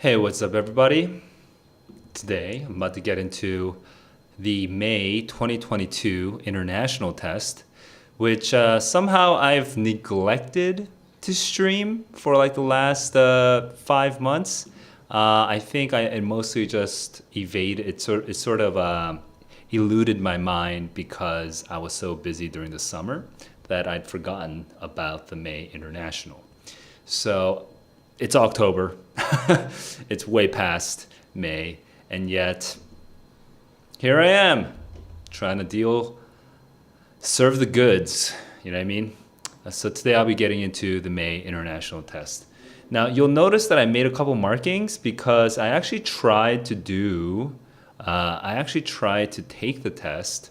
Hey, what's up, everybody? Today, I'm about to get into the May 2022 international test, which somehow I've neglected to stream for like the last 5 months. I think it mostly just evaded, it sort of eluded my mind because I was so busy during the summer that I'd forgotten about the May international. So it's October. It's way past May, and yet here I am trying to serve the goods. You know what I mean? So today I'll be getting into the May international test. Now you'll notice that I made a couple markings because I actually tried to take the test.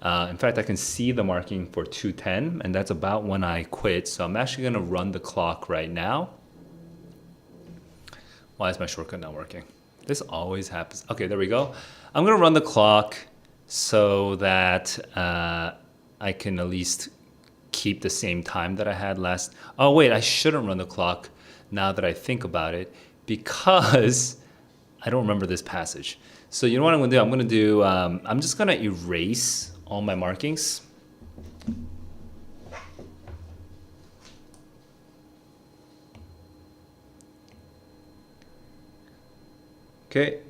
In fact, I can see the marking for 2:10, and that's about when I quit. So I'm actually going to run the clock right now. Why is my shortcut not working? This always happens. Okay, there we go. I'm going to run the clock so that I can at least keep the same time that I had last. Oh, wait, I shouldn't run the clock now that I think about it because I don't remember this passage. So you know what I'm going to do? I'm just going to erase all my markings. Okay,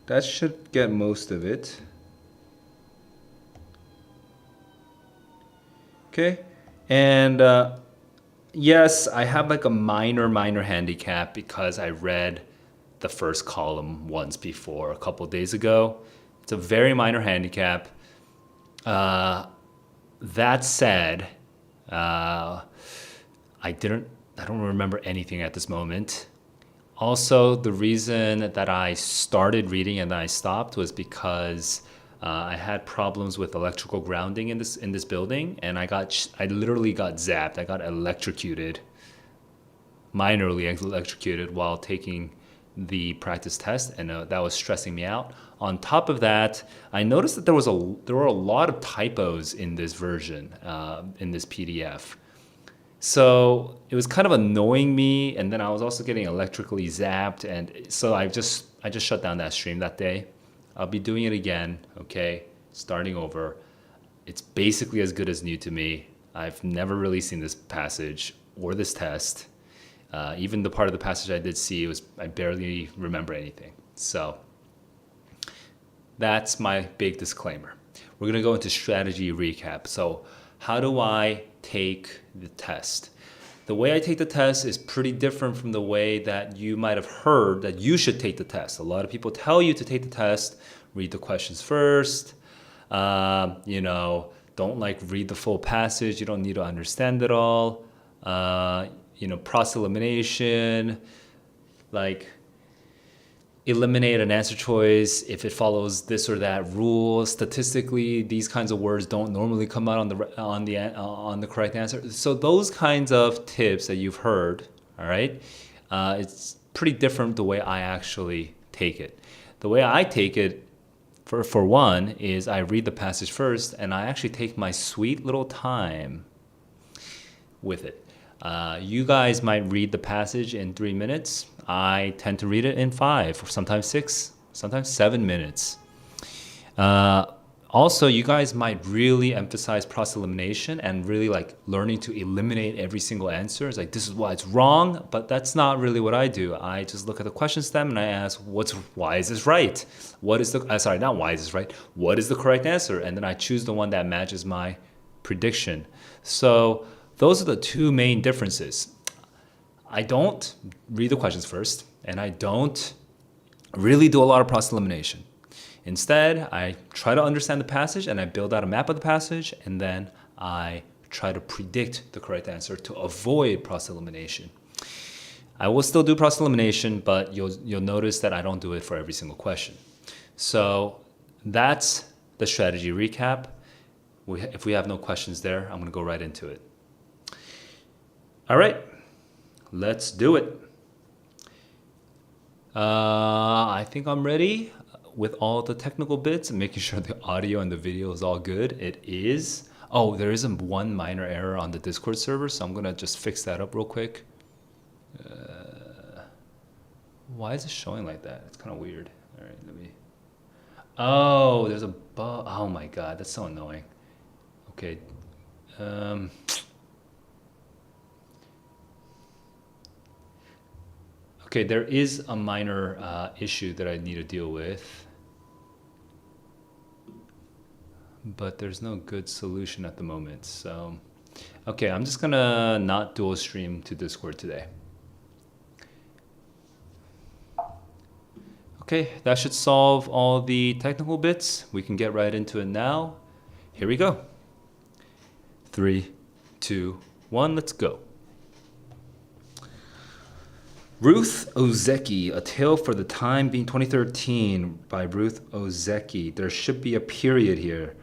that should get most of it. Okay, and yes, I have like a minor handicap because I read the first column once before a couple days ago. It's a very minor handicap. That said, I don't remember anything at this moment. Also, the reason that I started reading and then I stopped was because I had problems with electrical grounding in this building, and I literally got zapped. I got electrocuted, minorly electrocuted while taking the practice test, and that was stressing me out. On top of that, I noticed that there were a lot of typos in this version, in this PDF. So it was kind of annoying me, and then I was also getting electrically zapped, and so I just shut down that stream that day. I'll be doing it again, okay? Starting over. It's basically as good as new to me. I've never really seen this passage or this test. Even the part of the passage I did see, I barely remember anything. So that's my big disclaimer. We're gonna go into strategy recap. So how do I take the test? The way I take the test is pretty different from the way that you might have heard that you should take the test. A lot of people tell you to take the test, read the questions first, don't read the full passage, you don't need to understand it all, process elimination, like eliminate an answer choice if it follows this or that rule. Statistically, these kinds of words don't normally come out on the correct answer. So those kinds of tips that you've heard, all right, it's pretty different the way I actually take it. The way I take it, for one, is I read the passage first, and I actually take my sweet little time with it. You guys might read the passage in 3 minutes. I tend to read it in 5, or sometimes 6, sometimes 7 minutes. Also, you guys might really emphasize process elimination and really like learning to eliminate every single answer. It's like, this is why it's wrong, but that's not really what I do. I just look at the question stem and I ask, why is this right? What is the correct answer? And then I choose the one that matches my prediction. So those are the two main differences. I don't read the questions first, and I don't really do a lot of process elimination. Instead, I try to understand the passage, and I build out a map of the passage, and then I try to predict the correct answer to avoid process elimination. I will still do process elimination, but you'll notice that I don't do it for every single question. So that's the strategy recap. If we have no questions there, I'm going to go right into it. All right. Let's do it. I think I'm ready with all the technical bits and making sure the audio and the video is all good. It is. Oh, there is one minor error on the Discord server, so I'm going to just fix that up real quick. Why is it showing like that? It's kind of weird. All right, let me. Oh, there's a bug. Oh my god, that's so annoying. Okay. Um, okay, there is a minor issue that I need to deal with, but there's no good solution at the moment. So, okay, I'm just gonna not dual stream to Discord today. Okay, that should solve all the technical bits. We can get right into it now. Here we go. 3, 2, 1, let's go. Ruth Ozeki, A Tale for the Time Being 2013 by Ruth Ozeki. There should be a period here.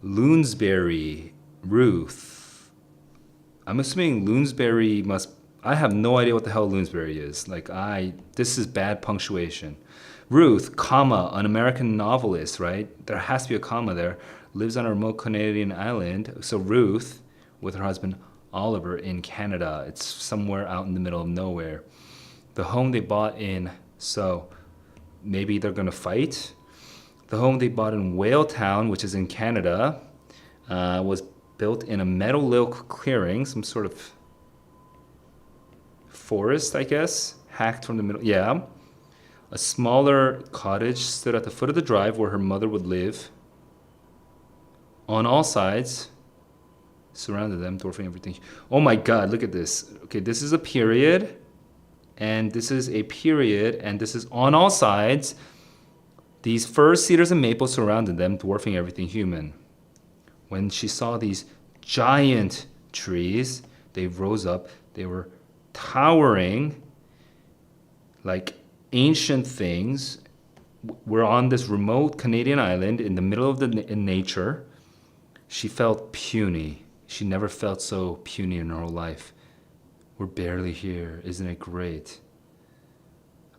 Loonsberry, Ruth. I'm assuming Loonsberry must... I have no idea what the hell Loonsberry is. This is bad punctuation. Ruth, comma, an American novelist, right? There has to be a comma there. Lives on a remote Canadian island. So Ruth, with her husband Oliver in Canada. It's somewhere out in the middle of nowhere. The home they bought in, so maybe they're gonna fight. The home they bought in Whaletown, which is in Canada, was built in a meadowlark clearing, some sort of forest, I guess, hacked from the middle. Yeah. A smaller cottage stood at the foot of the drive where her mother would live. On all sides, surrounded them, dwarfing everything. Oh my god, look at this. Okay, this is a period, and this is a period, and this is on all sides. These firs, cedars, and maples surrounded them, dwarfing everything human. When she saw these giant trees, they rose up. They were towering, like ancient things. We're on this remote Canadian island in the middle of in nature. She felt puny. She never felt so puny in her whole life. We're barely here. Isn't it great?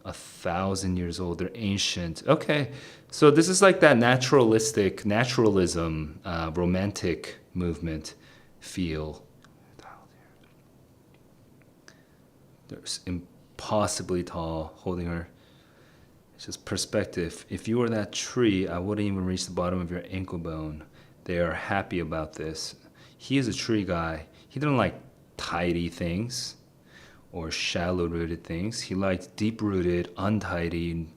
1,000 years old. They're ancient. Okay. So this is like that naturalism, romantic movement feel. They're impossibly tall, holding her. It's just perspective. If you were that tree, I wouldn't even reach the bottom of your ankle bone. They are happy about this. He is a tree guy. He didn't like tidy things or shallow-rooted things. He liked deep-rooted, untidy,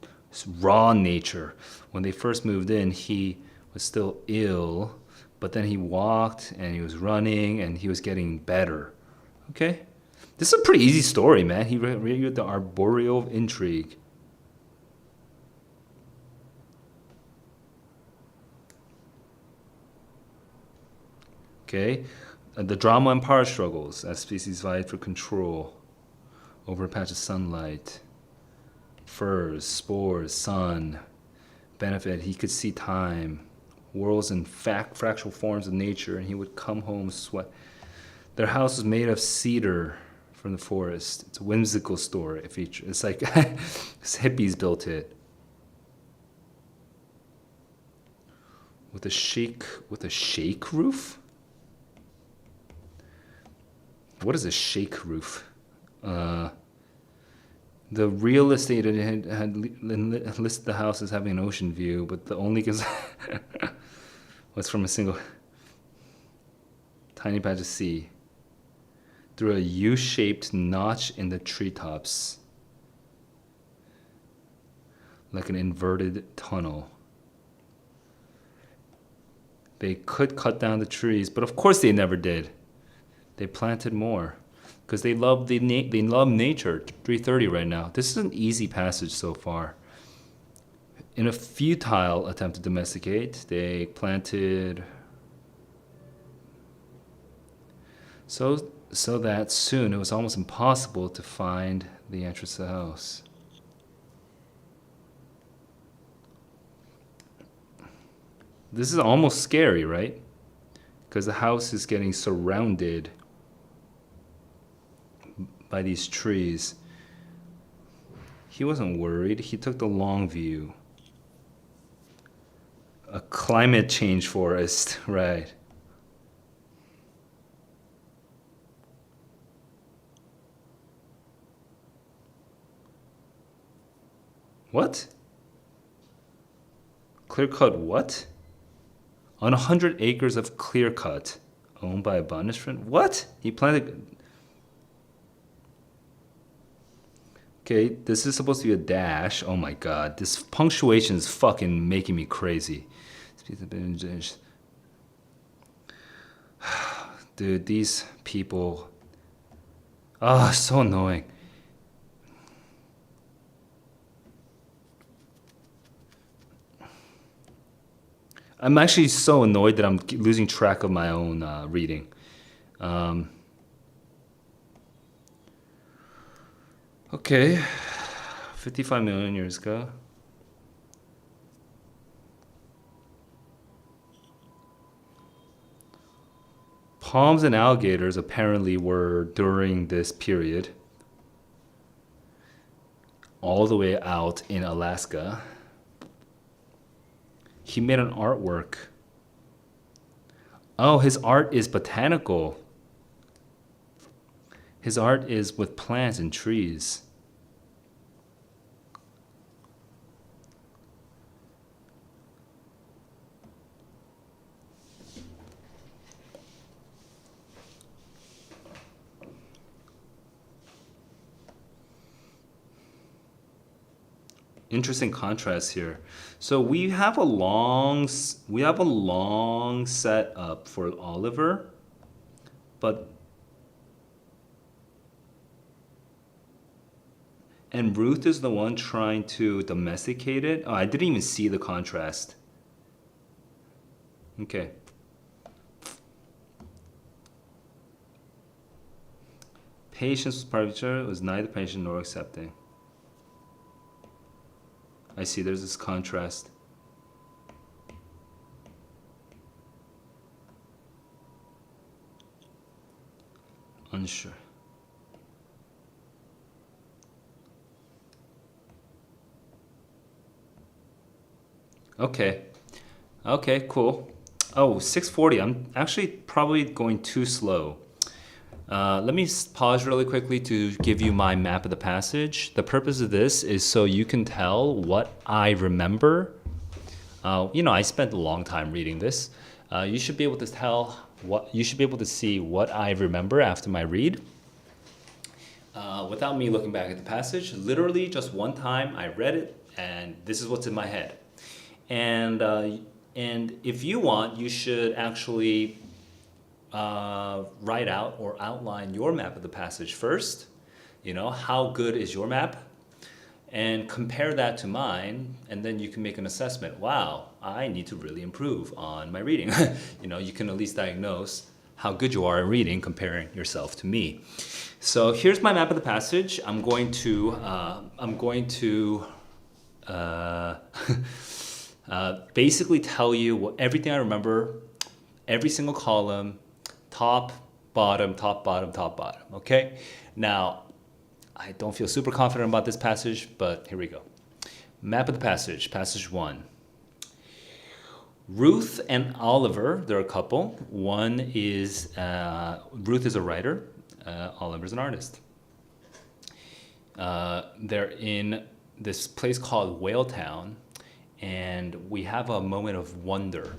raw nature. When they first moved in, he was still ill, but then he walked and he was running and he was getting better. Okay? This is a pretty easy story, man. He read the arboreal intrigue. Okay? The drama and power struggles as species vied for control over a patch of sunlight. Furs, spores, sun, benefit. He could see time, worlds and fractal forms of nature, and he would come home sweat. Their house was made of cedar from the forest. It's a whimsical story. It's like hippies built it. With a shake roof? What is a shake roof? The real estate had listed the house as having an ocean view, but the only was from a single tiny patch of sea through a U-shaped notch in the treetops, like an inverted tunnel. They could cut down the trees, but of course they never did. They planted more because they love nature. 3:30 right now. This is an easy passage so far. In a futile attempt to domesticate, they planted so that soon it was almost impossible to find the entrance to the house. This is almost scary, right? Because the house is getting surrounded by these trees. He wasn't worried. He took the long view. A climate change forest, right? What? Clear cut what? On 100 acres of clear cut owned by a bonus friend. What? He planted. Okay, this is supposed to be a dash. Oh my god, this punctuation is fucking making me crazy. Dude, these people. Ah, so annoying. I'm actually so annoyed that I'm losing track of my own reading. Okay, 55 million years ago. Palms and alligators apparently were during this period all the way out in Alaska. He made an artwork. Oh, his art is botanical. His art is with plants and trees. Interesting contrast here. So we have a long setup for Oliver, but and Ruth is the one trying to domesticate it. Oh, I didn't even see the contrast. Okay. Patience was part of each other. It was neither patient nor accepting. I see there's this contrast. Unsure. Okay. Okay, cool. Oh, 640. I'm actually probably going too slow. Let me pause really quickly to give you my map of the passage. The purpose of this is so you can tell what I remember. I spent a long time reading this. You should be able to tell you should be able to see what I remember after my read. Without me looking back at the passage, literally just one time I read it and this is what's in my head. And if you want, you should actually write out or outline your map of the passage first. How good is your map? And compare that to mine, and then you can make an assessment. Wow, I need to really improve on my reading. You can at least diagnose how good you are at reading comparing yourself to me. So here's my map of the passage. I'm going to basically tell you everything I remember, every single column, top, bottom, top, bottom, top, bottom. Okay? Now, I don't feel super confident about this passage, but here we go. Map of the passage, passage 1. Ruth and Oliver, they're a couple. One is, Ruth is a writer, Oliver's an artist. They're in this place called Whaletown, and we have a moment of wonder.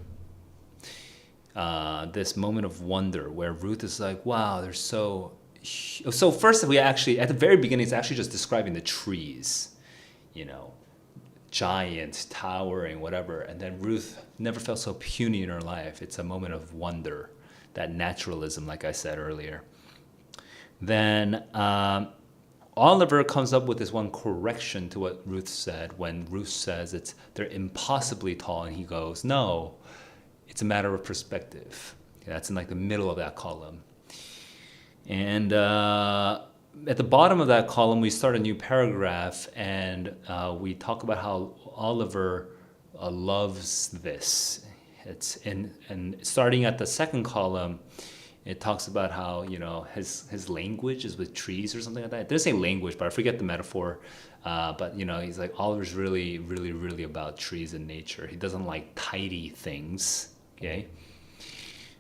This moment of wonder where Ruth is like, wow, they're so first we actually, at the very beginning, it's actually just describing the trees, giant, towering, whatever. And then Ruth never felt so puny in her life. It's a moment of wonder, that naturalism, like I said earlier. Then Oliver comes up with this one correction to what Ruth said when Ruth says they're impossibly tall, and he goes, no, it's a matter of perspective. That's in like the middle of that column. And at the bottom of that column, we start a new paragraph, and we talk about how Oliver loves this. And starting at the second column, it talks about how his language is with trees or something like that. It doesn't say language, but I forget the metaphor. But he's like, Oliver's really, really, really about trees and nature. He doesn't like tidy things. Okay.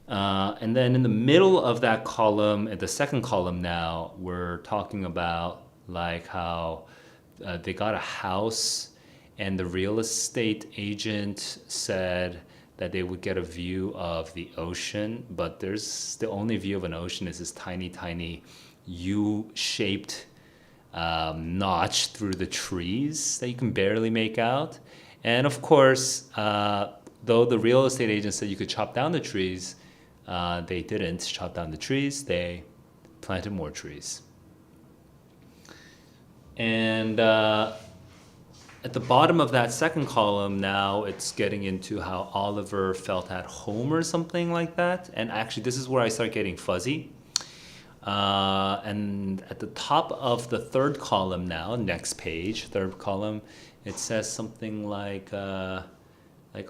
And then in the middle of that column, at the second column now, we're talking about like how they got a house and the real estate agent said that they would get a view of the ocean, but there's the only view of an ocean is this tiny, tiny U-shaped notch through the trees that you can barely make out. And of course, though the real estate agent said you could chop down the trees, they didn't chop down the trees. They planted more trees. And at the bottom of that second column now, it's getting into how Oliver felt at home or something like that. And actually, this is where I start getting fuzzy. And at the top of the third column now, next page, third column, it says something like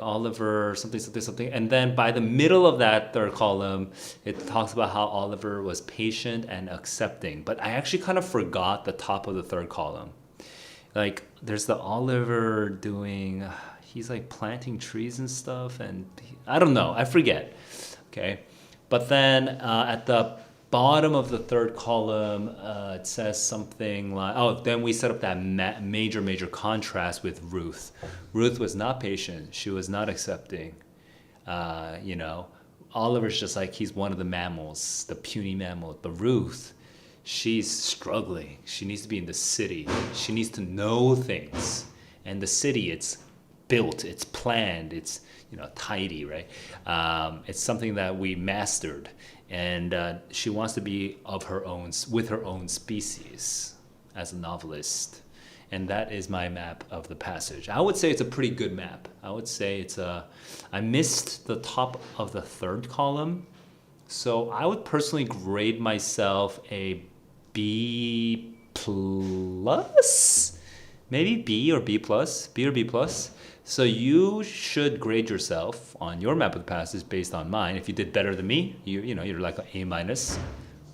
Oliver, something, something, something. And then by the middle of that third column, it talks about how Oliver was patient and accepting. But I actually kind of forgot the top of the third column. Like, there's the Oliver doing, he's like planting trees and stuff. And I don't know, I forget. Okay. But then at the bottom of the third column, it says something like, oh, then we set up that major contrast with Ruth. Ruth was not patient. She was not accepting. You know, Oliver's just like, he's one of the mammals, the puny mammal. But Ruth, she's struggling. She needs to be in the city. She needs to know things. And the city, it's built, it's planned, it's, you know, tidy, right? It's something that we mastered. And she wants to be of her own, with her own species as a novelist. And that is my map of the passage. I would say it's a pretty good map. I would say it's I missed the top of the third column. So I would personally grade myself a B plus, maybe B or B plus, B or B plus. So you should grade yourself on your map of the passage based on mine. If you did better than me, you know, you're like an A minus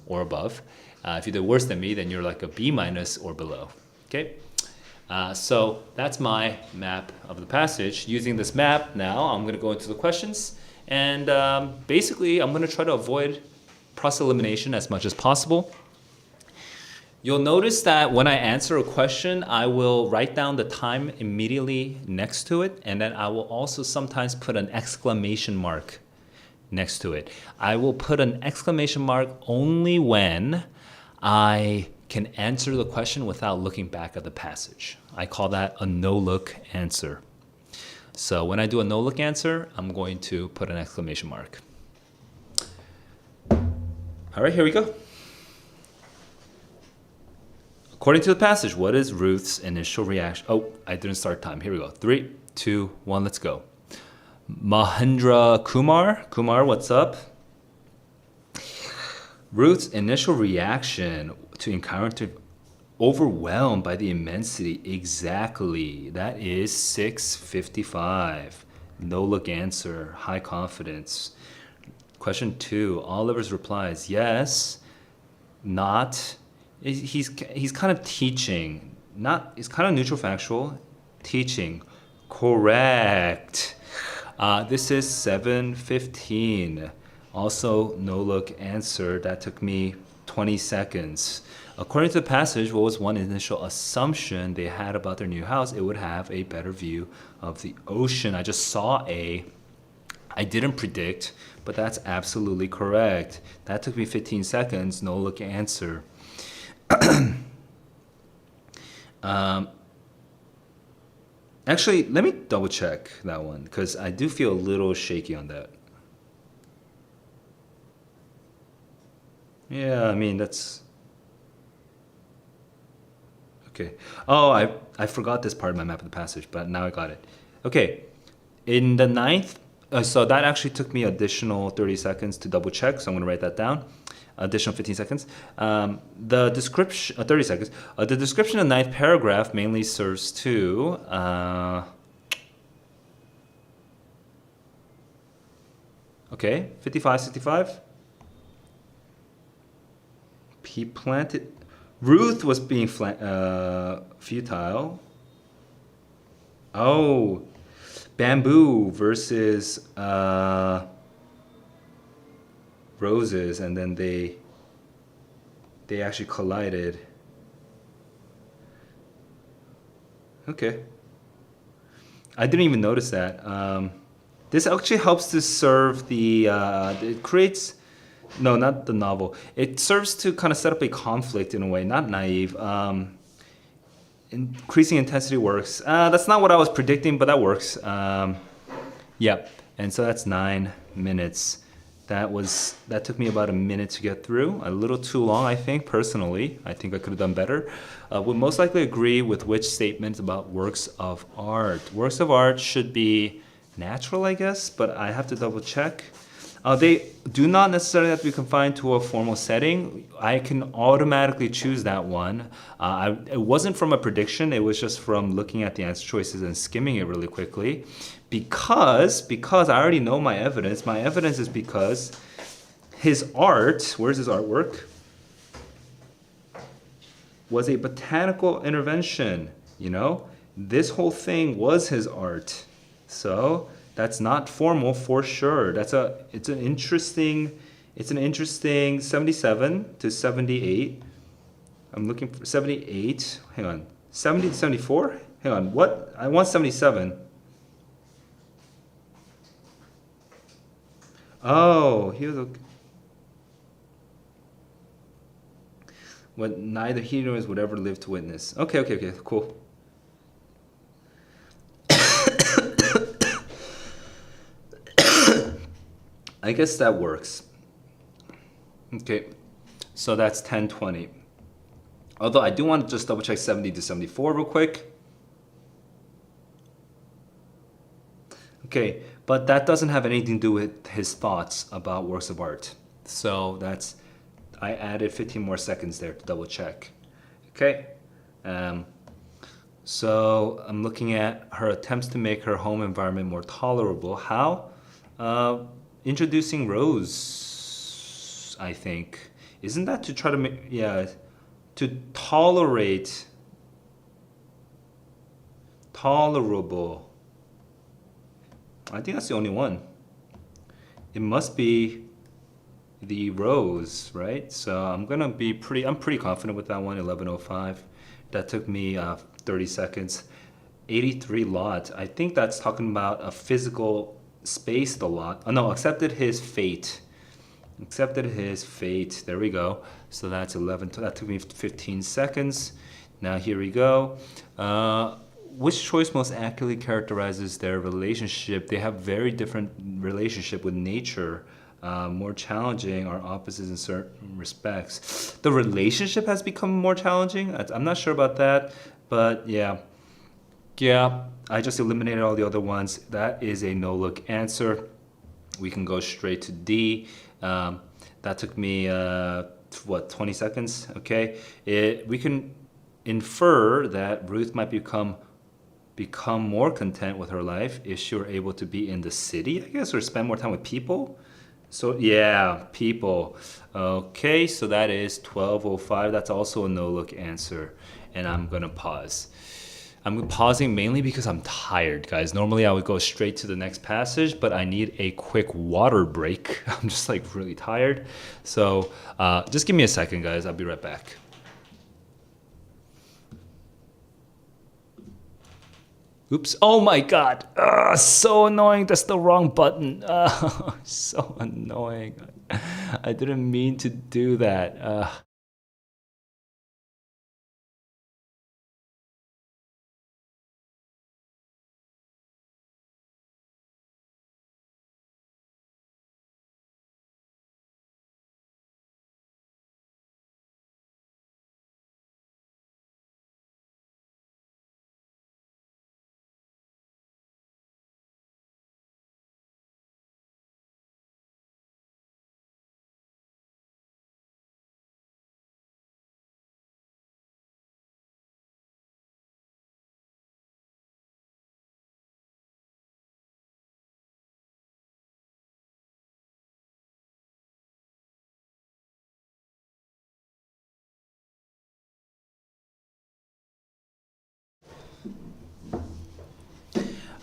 or above. If you did worse than me, then you're like a B minus or below. Okay. So that's my map of the passage. Using this map now, I'm going to go into the questions. And basically, I'm going to try to avoid process elimination as much as possible. You'll notice that when I answer a question, I will write down the time immediately next to it, and then I will also sometimes put an exclamation mark next to it. I will put an exclamation mark only when I can answer the question without looking back at the passage. I call that a no-look answer. So when I do a no-look answer, I'm going to put an exclamation mark. All right, here we go. According to the passage, what is Ruth's initial reaction? Oh, I didn't start time. Here we go. 3, 2, 1, let's go. Mahendra Kumar. Kumar, what's up? Ruth's initial reaction to encounter overwhelmed by the immensity. Exactly. That is 6:55. No look answer. High confidence. Question 2. Oliver's replies, yes, not. He's kind of teaching, not, it's kind of neutral factual, teaching, correct. This is 7:15. Also, no look answer. That took me 20 seconds. According to the passage, what was one initial assumption they had about their new house? It would have a better view of the ocean. I just saw I didn't predict, but that's absolutely correct. That took me 15 seconds. No look answer. Actually, let me double check that one because I do feel a little shaky on that. Yeah, I mean, that's okay. Oh, I forgot this part of my map of the passage, but now I got it. Okay, in the ninth, so that actually took me additional 30 seconds to double check, so I'm gonna write that down. Additional 15 seconds. The description, 30 seconds. The description of the ninth paragraph mainly serves to okay, 55, 65. He planted. Ruth was being futile. Oh, bamboo versus roses, and then they actually collided. Okay. I didn't even notice that. This actually helps to serve the, it creates, no, not the novel. It serves to kind of set up a conflict in a way, not naive. Increasing intensity works. That's not what I was predicting, but that works. Yep. And so that's 9 minutes. That took me about a minute to get through. A little too long, I think, personally. I think I could have done better. Would most likely agree with which statement about works of art. Works of art should be natural, I guess, but I have to double check. They do not necessarily have to be confined to a formal setting. I can automatically choose that one. It wasn't from a prediction. It was just from looking at the answer choices and skimming it really quickly. Because I already know my evidence. My evidence is because his art, where's his artwork? Was a botanical intervention, you know? This whole thing was his art. So that's not formal for sure. It's an interesting 77 to 78. I'm looking for 78. Hang on. 70 to 74? Hang on. What? I want 77. Oh, he was okay. What neither he nor his would ever live to witness. Okay, cool. I guess that works. Okay, so that's 10:20. Although I do want to just double check 70 to 74 real quick. Okay, but that doesn't have anything to do with his thoughts about works of art. So I added 15 more seconds there to double check. Okay, so I'm looking at her attempts to make her home environment more tolerable. How? Introducing rows, I think. Isn't that to try to make, yeah, to tolerate, tolerable. I think that's the only one. It must be the rows, right? So I'm pretty confident with that one, 11:05. That took me 30 seconds. 83 lot. I think that's talking about a physical space, the lot. Oh no, accepted his fate. Accepted his fate. There we go. So that's 11. That took me 15 seconds. Now here we go. Which choice most accurately characterizes their relationship? They have very different relationship with nature. More challenging or opposites in certain respects. The relationship has become more challenging. I'm not sure about that, but yeah. Yeah, I just eliminated all the other ones. That is a no-look answer. We can go straight to D. That took me, 20 seconds? Okay. We can infer that Ruth might become more content with her life if she were able to be in the city, I guess, or spend more time with people. So yeah, people. Okay, so that is 12:05. That's also a no-look answer. And I'm gonna pause. I'm pausing mainly because I'm tired, guys. Normally I would go straight to the next passage, but I need a quick water break. I'm just like really tired. So just give me a second, guys. I'll be right back. Oops. Oh my God. So annoying. That's the wrong button. So annoying. I didn't mean to do that.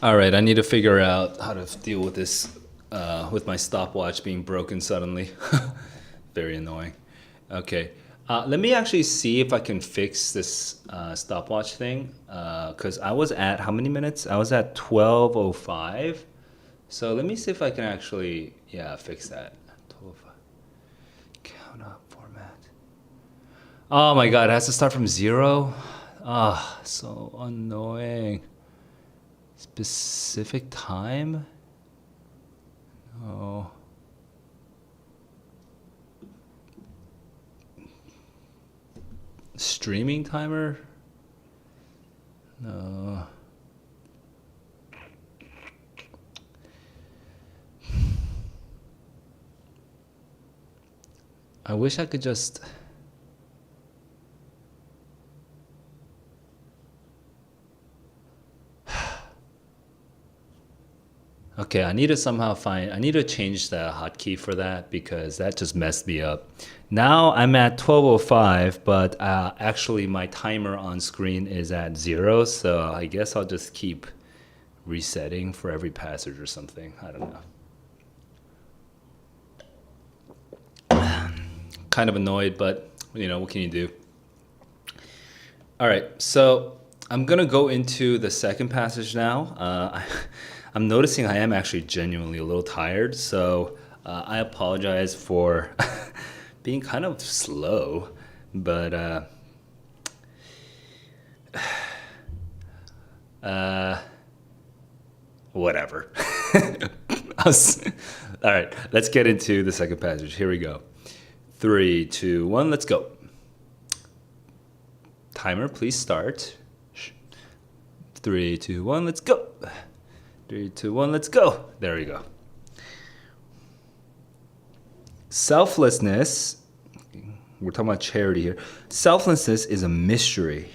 All right, I need to figure out how to deal with this, with my stopwatch being broken suddenly. Very annoying. Okay, Let me actually see if I can fix this stopwatch thing. Because I was at how many minutes? I was at 12:05. So let me see if I can actually, yeah, fix that. 12:05. Count up format. Oh my God, it has to start from 0. Ah, so annoying. Specific time? Oh. Streaming timer? No. I wish I could just. Okay, I need to somehow I need to change the hotkey for that because that just messed me up. Now I'm at 12:05, but actually my timer on screen is at 0, so I guess I'll just keep resetting for every passage or something. I don't know. Kind of annoyed, but what can you do? All right, so I'm gonna go into the second passage now. I'm noticing I am actually genuinely a little tired, so I apologize for being kind of slow, but whatever. All right, let's get into the second passage. Here we go. 3, 2, 1, let's go. Timer, please start. 3, 2, 1, let's go. 3, 2, 1, let's go. There we go. Selflessness, we're talking about charity here. Selflessness is a mystery.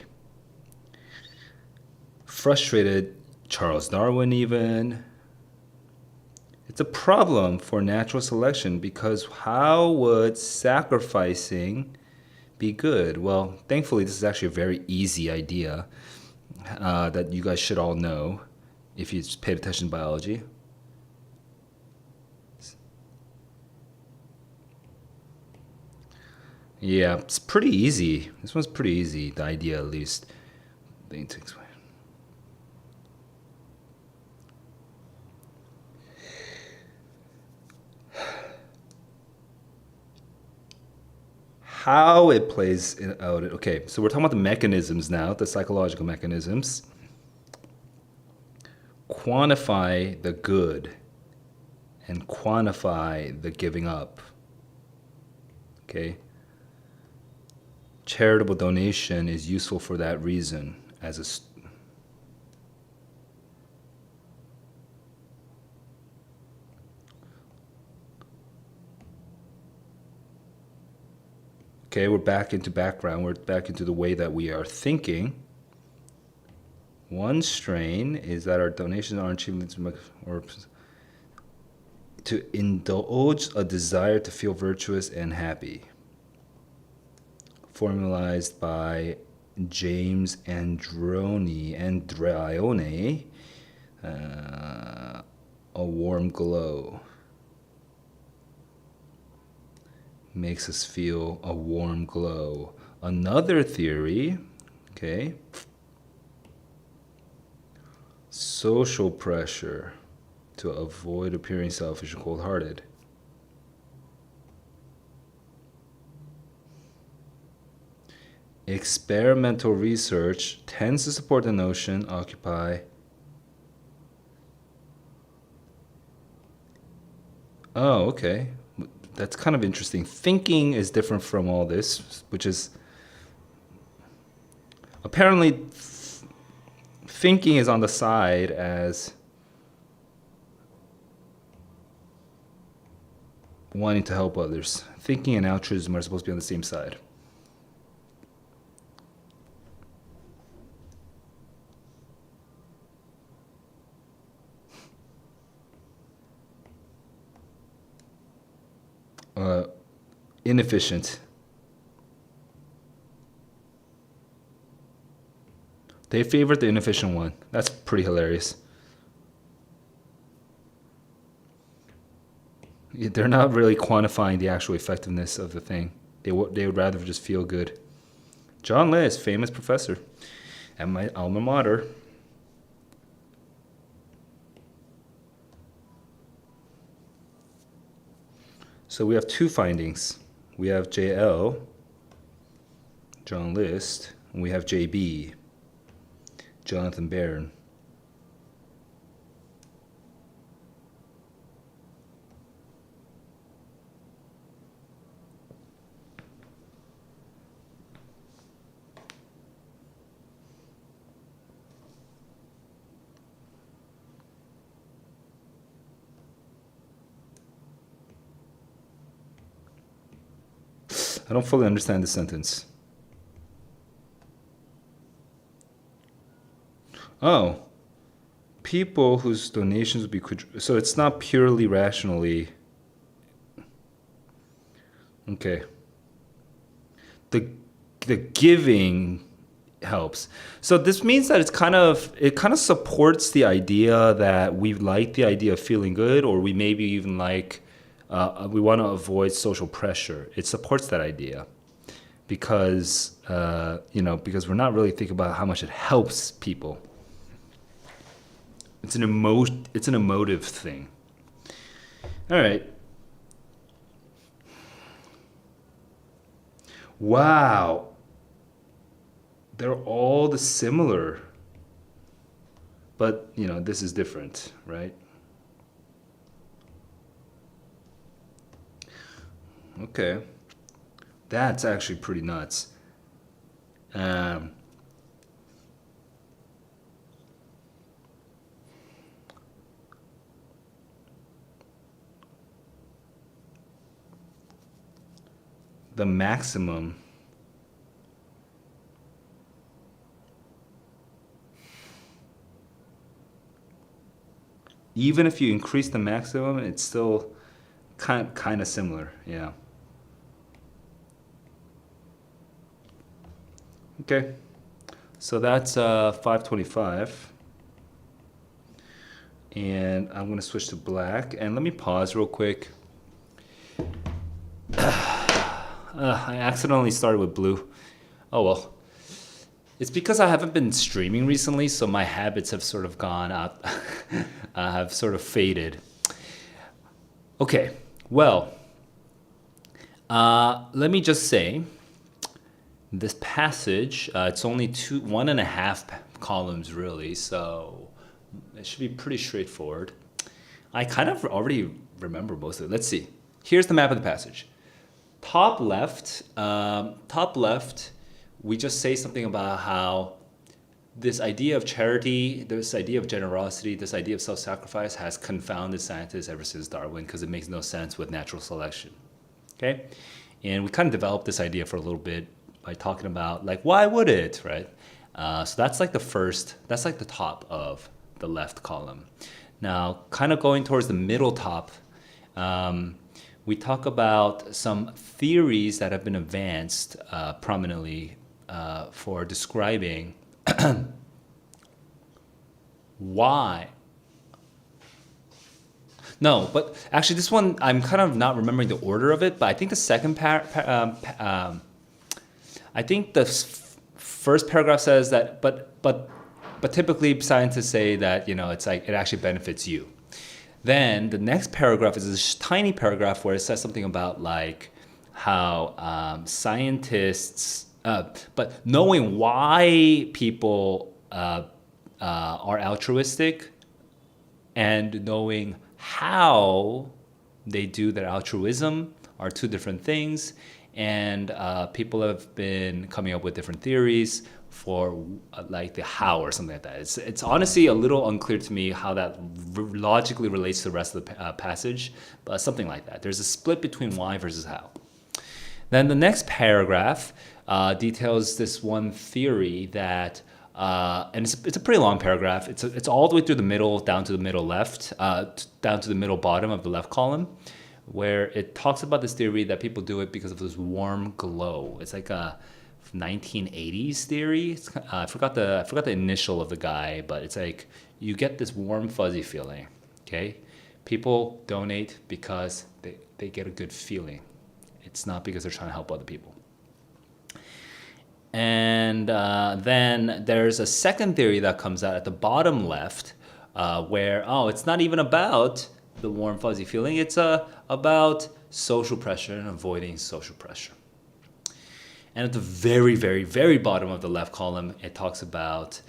Frustrated Charles Darwin even. It's a problem for natural selection because how would sacrificing be good? Well, thankfully, this is actually a very easy idea that you guys should all know if you paid attention to biology. Yeah, it's pretty easy. This one's pretty easy, the idea at least. Thing to explain. How it plays out. Okay, so we're talking about the mechanisms now, the psychological mechanisms. Quantify the good and quantify the giving up. Okay? Charitable donation is useful for that reason as a Okay, we're back into background. We're back into the way that we are thinking. One strain is that our donations aren't achieving or to indulge a desire to feel virtuous and happy. Formalized by James Andreone, a warm glow. Makes us feel a warm glow. Another theory, okay, social pressure to avoid appearing selfish and cold-hearted. Experimental research tends to support the notion, occupy. Oh, okay. That's kind of interesting. Thinking is different from all this, which is apparently thinking is on the side as wanting to help others. Thinking and altruism are supposed to be on the same side. Inefficient. They favored the inefficient one. That's pretty hilarious. They're not really quantifying the actual effectiveness of the thing. They would rather just feel good. John List, famous professor at my alma mater. So we have two findings. We have JL, John List, and we have JB, Jonathan Barron. I don't fully understand the sentence. Oh, people whose donations would be so it's not purely rationally. Okay. The giving helps. So this means that it kind of supports the idea that we like the idea of feeling good, or we maybe even like we want to avoid social pressure. It supports that idea because because we're not really thinking about how much it helps people. It's an emotive thing. All right. Wow. They're all similar. But, this is different, right? Okay. That's actually pretty nuts. The maximum. Even if you increase the maximum, it's still kind of similar. Yeah. Okay. So that's 525. And I'm going to switch to black. And let me pause real quick. I accidentally started with blue. Oh well. It's because I haven't been streaming recently, so my habits have sort of gone out, have sort of faded. Okay, well, let me just say, this passage, it's only 1.5 columns really, so it should be pretty straightforward. I kind of already remember most of it. Let's see. Here's the map of the passage. Top left, we just say something about how this idea of charity, this idea of generosity, this idea of self-sacrifice has confounded scientists ever since Darwin because it makes no sense with natural selection. Okay? And we kind of developed this idea for a little bit by talking about, like, why would it, right? So that's like the top of the left column. Now, kind of going towards the middle top, we talk about some theories that have been advanced prominently for describing why. No, but actually this one, I'm kind of not remembering the order of it, but I think the second I think the first paragraph says that, but typically scientists say that, it's like it actually benefits you. Then the next paragraph is this tiny paragraph where it says something about like how scientists, but knowing why people are altruistic and knowing how they do their altruism are two different things. And people have been coming up with different theories for like the how or something like that. It's honestly a little unclear to me how that logically relates to the rest of the passage, but something like that. There's a split between why versus how. Then the next paragraph details this one theory that, and it's a pretty long paragraph. It's all the way through the middle, down to the middle left, down to the middle bottom of the left column, where it talks about this theory that people do it because of this warm glow. It's like a 1980s theory. I forgot the initial of the guy, but it's like you get this warm fuzzy feeling. Okay, people donate because they get a good feeling, It's not because they're trying to help other people. And then there's a second theory that comes out at the bottom left, where, it's not even about the warm, fuzzy feeling. It's about social pressure and avoiding social pressure. And at the very, very, very bottom of the left column, it talks about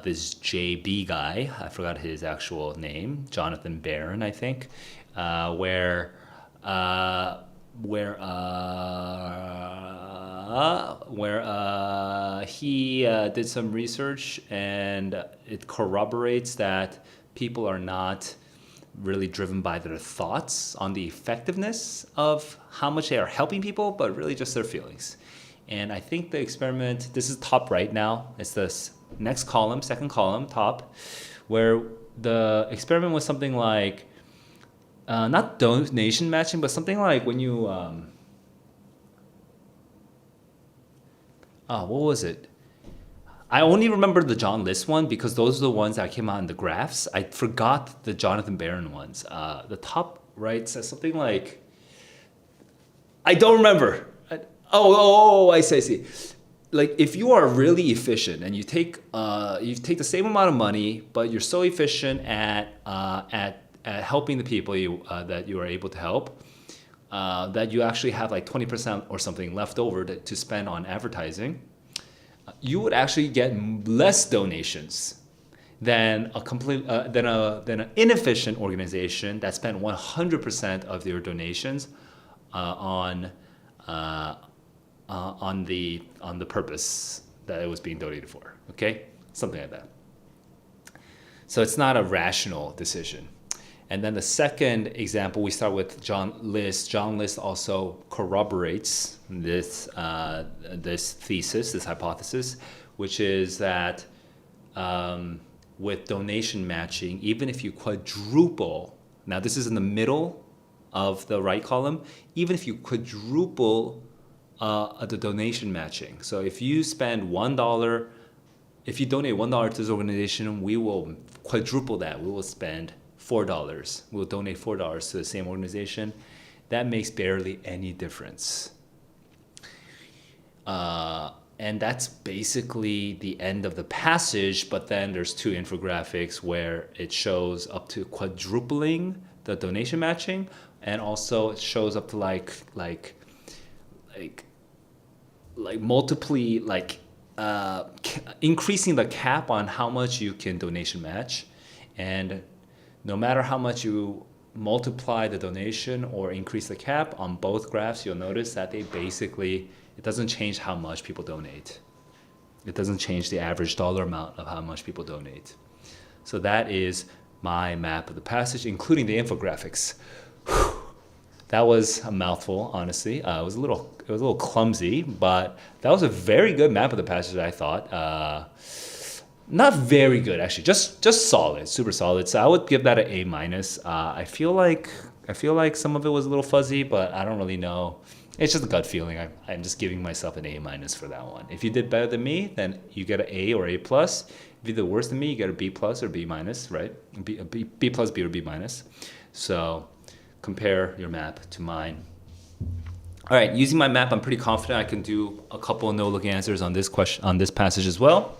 this JB guy. I forgot his actual name, Jonathan Barron, I think, where he did some research, and it corroborates that people are not really driven by their thoughts on the effectiveness of how much they are helping people, but really just their feelings. And I think the experiment, this is top right now, it's this next column, second column, top, where the experiment was something like, not donation matching, but something like when you, what was it? I only remember the John List one because those are the ones that came out in the graphs. I forgot the Jonathan Barron ones. The top right says something like, I don't remember. I see. Like if you are really efficient and you take the same amount of money, but you're so efficient at helping the people that you are able to help, that you actually have like 20% or something left over to spend on advertising, you would actually get less donations than an inefficient organization that spent 100% of their donations on the purpose that it was being donated for. Okay, something like that. So it's not a rational decision. And then the second example, we start with John List. John List also corroborates this thesis, this hypothesis, which is that with donation matching, even if you quadruple, now this is in the middle of the right column, even if you quadruple the donation matching. So if you spend $1, if you donate $1 to this organization, we will quadruple that. We will spend $4. We'll donate $4 to the same organization. That makes barely any difference. And that's basically the end of the passage, but then there's two infographics where it shows up to quadrupling the donation matching, and also it shows up to increasing the cap on how much you can donation match. And no matter how much you multiply the donation or increase the cap on both graphs, you'll notice that it doesn't change how much people donate. It doesn't change the average dollar amount of how much people donate. So that is my map of the passage, including the infographics. That was a mouthful, honestly. It was a little clumsy, but that was a very good map of the passage, I thought. Not very good, actually. Just solid, super solid. So I would give that an A-. I feel like some of it was a little fuzzy, but I don't really know. It's just a gut feeling. I'm just giving myself an A- for that one. If you did better than me, then you get an A or A+. If you did worse than me, you get a B+ or B-, right? B plus, B or B-. So compare your map to mine. All right, using my map, I'm pretty confident I can do a couple of no-look answers on this passage as well.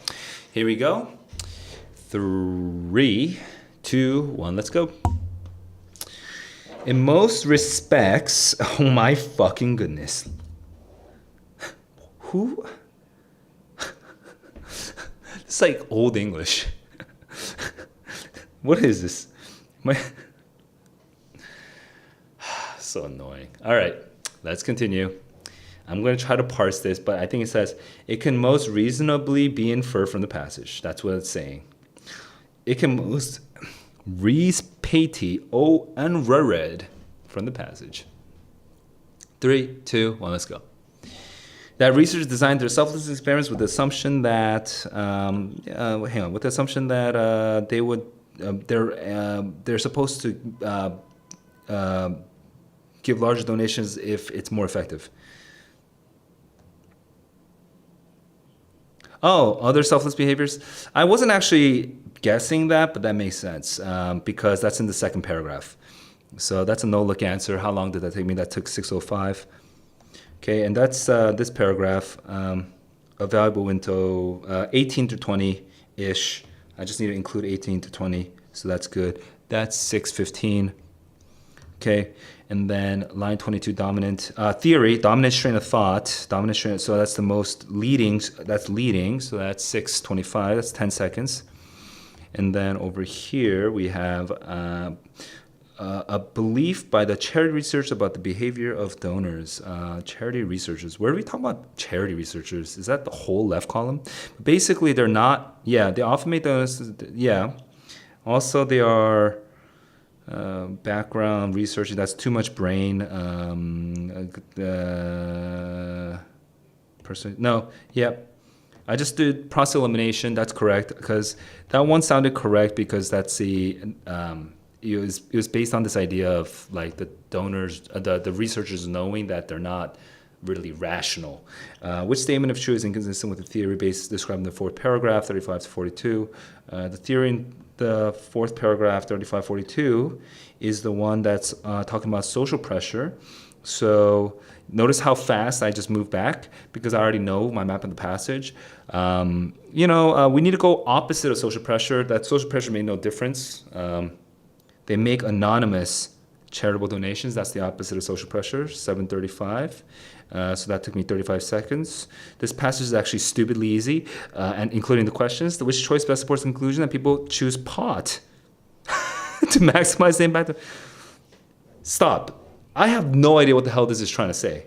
Here we go. 3, 2, 1, let's go. In most respects, oh my fucking goodness. Who? It's like old English. What is this? So annoying. All right, let's continue. I'm going to try to parse this, but I think it says, it can most reasonably be inferred from the passage. That's what it's saying. It can most unread from the passage. 3, 2, 1, let's go. That researchers designed their selfless experiments with the assumption that, they're supposed to give larger donations if it's more effective. Oh, other selfless behaviors? I wasn't actually guessing that, but that makes sense because that's in the second paragraph. So that's a no-look answer. How long did that take me? That took 6:05. Okay, and that's this paragraph, a valuable window, 18 to 20-ish. I just need to include 18 to 20, so that's good. That's 6:15. Okay, and then line 22, dominant theory, dominant strain of thought, dominant strain. So that's the most leading. That's leading. So that's 6:25. That's 10 seconds. And then over here we have a belief by the charity research about the behavior of donors. Charity researchers. Where are we talking about charity researchers? Is that the whole left column? Basically, they're not. Yeah, they often make donors. Yeah. Also, they are background researching. That's too much brain. Person. No. Yep. I just did process elimination. That's correct because that one sounded correct because that's the. It was based on this idea of like the donors, the researchers knowing that they're not really rational. Which statement of truth is inconsistent with the theory based described in the fourth paragraph, 35 to 42? The theory in the fourth paragraph, 35, 42, is the one that's talking about social pressure. So notice how fast I just moved back because I already know my map in the passage. We need to go opposite of social pressure. That social pressure made no difference. They make anonymous charitable donations. That's the opposite of social pressure, 7:35. So that took me 35 seconds. This passage is actually stupidly easy, and including the questions. Which choice best supports the conclusion that people choose pot to maximize the impact? Stop. I have no idea what the hell this is trying to say.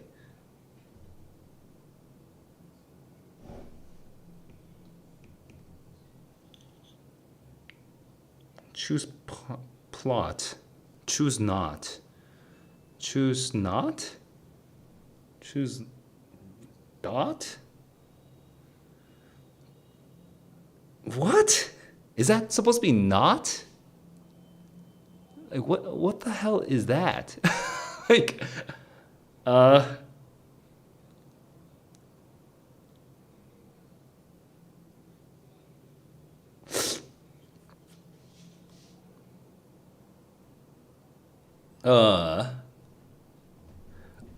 Choose plot. Choose not. Choose not? Choose dot? What? Is that supposed to be not? Like what the hell is that? like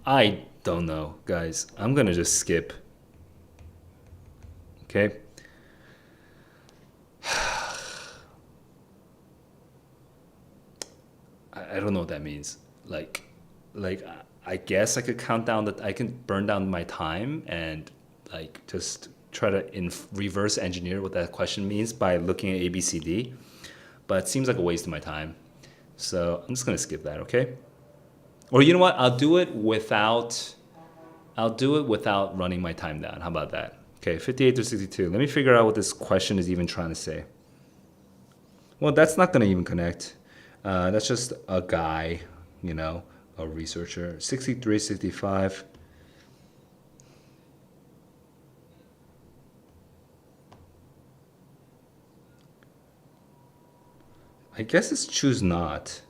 I don't know, guys. I'm gonna just skip. Okay. I don't know what that means. Like I guess I could count down that I can burn down my time and like just try to reverse engineer what that question means by looking at A, B, C, D. But it seems like a waste of my time. So I'm just gonna skip that, okay? Or you know what? I'll do it without running my time down. How about that? Okay, 58 to 62. Let me figure out what this question is even trying to say. Well, that's not gonna even connect. That's just a guy, a researcher. 63, 65. I guess it's choose not.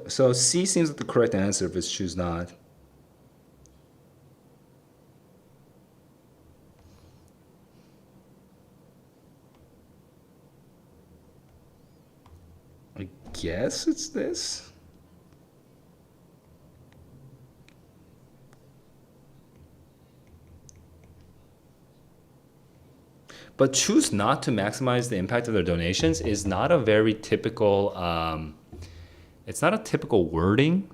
So C seems like the correct answer if it's choose not. I guess it's this. But choose not to maximize the impact of their donations is not a very typical, it's not a typical wording,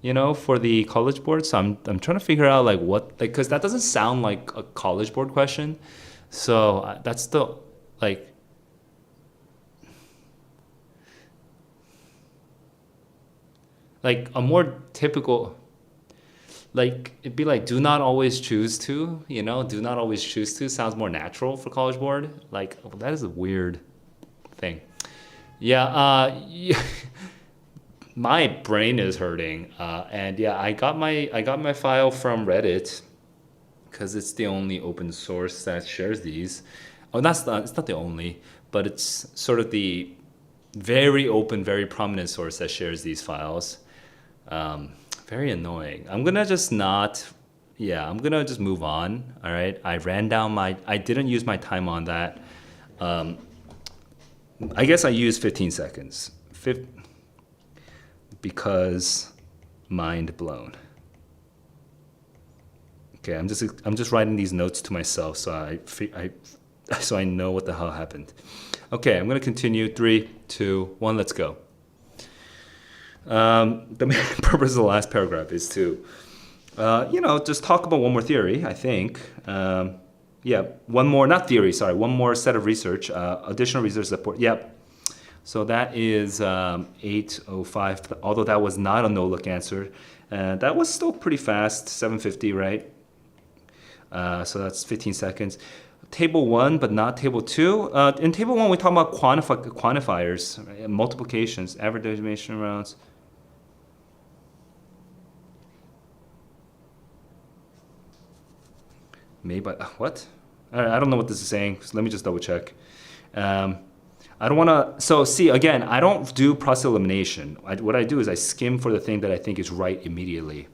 for the College Board. So I'm trying to figure out like what, because that doesn't sound like a College Board question. So that's the, like a more typical, like it'd be like do not always choose to, do not always choose to sounds more natural for College Board. Like, well, that is a weird thing. Yeah, my brain is hurting, and yeah, I got my file from Reddit because it's the only open source that shares these. Oh, it's not the only, but it's sort of the very open, very prominent source that shares these files. Very annoying. I'm gonna just move on. All right. I didn't use my time on that. I guess I used 15 seconds. because mind blown. Okay, I'm just writing these notes to myself so I know what the hell happened. Okay, I'm gonna continue. 3, 2, 1, let's go. The main purpose of the last paragraph is to, just talk about one more theory, I think. One more set of research, additional research support. Yep. So that is 8:05, although that was not a no-look answer. That was still pretty fast, 7:50, right? So that's 15 seconds. Table 1, but not table 2. In table 1, we talk about quantifiers, right? Multiplications, average distribution rounds. Maybe, what? All right, I don't know what this is saying. So let me just double check. I don't want to, so see, again, I don't do process elimination. What I do is I skim for the thing that I think is right immediately.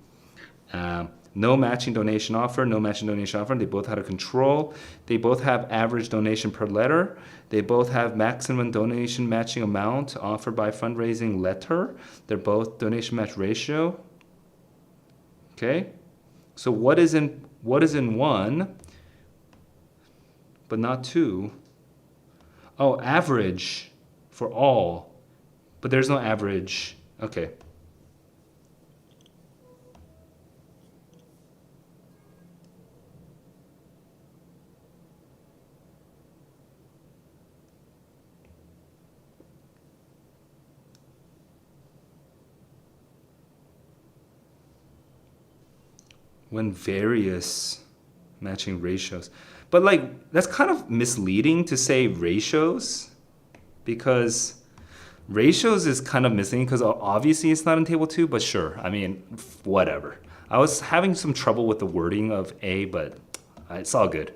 No matching donation offer, no matching donation offer. They both had a control. They both have average donation per letter. They both have maximum donation matching amount offered by fundraising letter. They're both donation match ratio. Okay, so what is in 1, but not 2? Oh, average for all, but there's no average. Okay. When various matching ratios. But like, that's kind of misleading to say ratios, because ratios is kind of missing, because obviously it's not in table 2, but sure, I mean, whatever. I was having some trouble with the wording of A, but it's all good.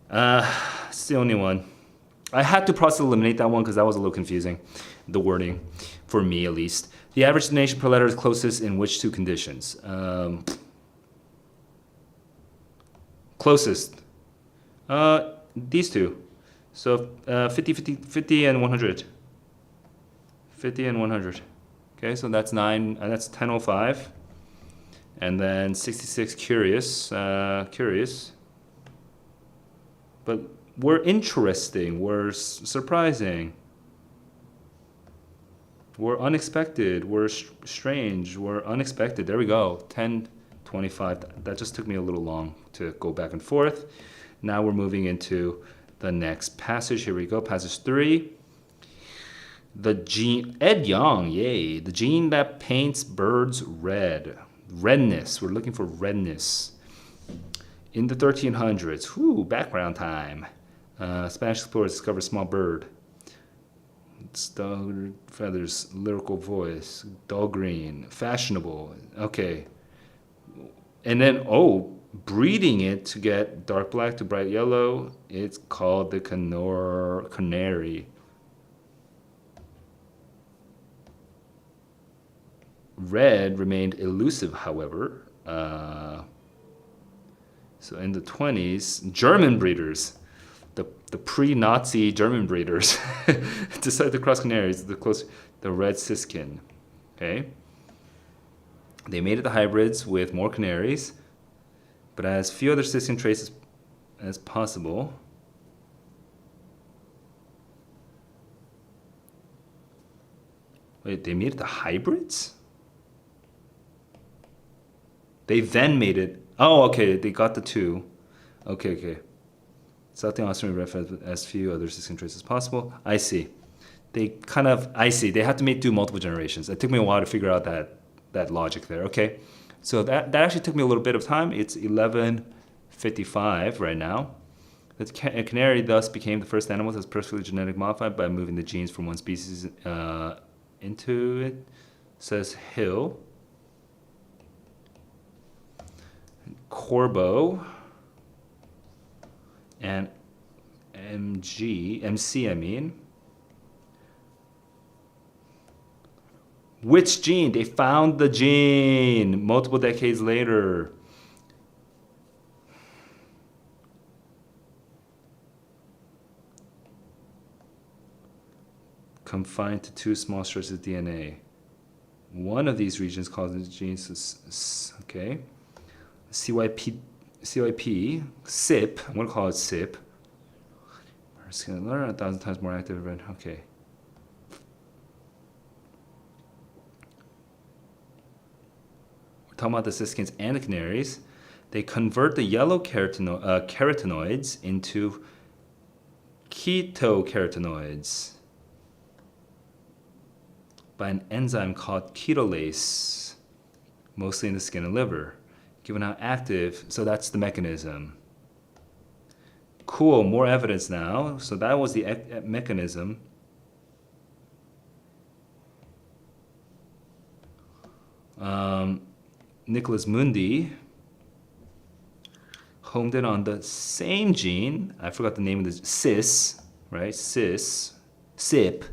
It's the only one. I had to process eliminate that one because that was a little confusing, the wording, for me at least. The average donation per letter is closest in which 2 conditions? Closest. These 2. So 50 and 100. 50 and 100. Okay, so that's 9, that's 10:05. And then 66 curious. But we're interesting, we're surprising. We're unexpected, we're strange, we're unexpected. There we go, 10:25. That just took me a little long to go back and forth. Now we're moving into the next passage. Here we go, passage 3. The gene, Ed Young, yay. The gene that paints birds red. Redness, we're looking for redness. In the 1300s, background time. Spanish explorers discovered a small bird. Stuttered feathers, lyrical voice, dull green, fashionable. Okay. And then, breeding it to get dark black to bright yellow, it's called the canary. Red remained elusive, however. So in the 20s, German breeders, the pre-Nazi German breeders, decided to cross canaries, the red siskin. Okay. They mated the hybrids with more canaries, but as few other siskin traits as possible. Wait, they mated the hybrids? They then mated. Oh, okay, they got the 2. Okay. South Austrian red as few other siskin traits as possible. I see. They have to do multiple generations. It took me a while to figure out that logic there. Okay, so that actually took me a little bit of time. It's 11:55 right now. The canary thus became the first animal that's perfectly genetic modified by moving the genes from one species into it, says Hill. Corbeau and MC, I mean. Which gene? They found the gene multiple decades later. Confined to 2 small stretches of DNA. one of these regions causes genes. Okay. CYP, SIP. I'm gonna call it SIP. It's gonna learn 1,000 times more active. Okay. We're talking about the siskinds and the canaries. They convert the yellow carotenoids into ketocarotenoids by an enzyme called ketolase, mostly in the skin and liver. Given how active, so that's the mechanism. Cool, more evidence now. So that was the mechanism. Nicholas Mundi homed in on the same gene. I forgot the name of the cis, right? SIP.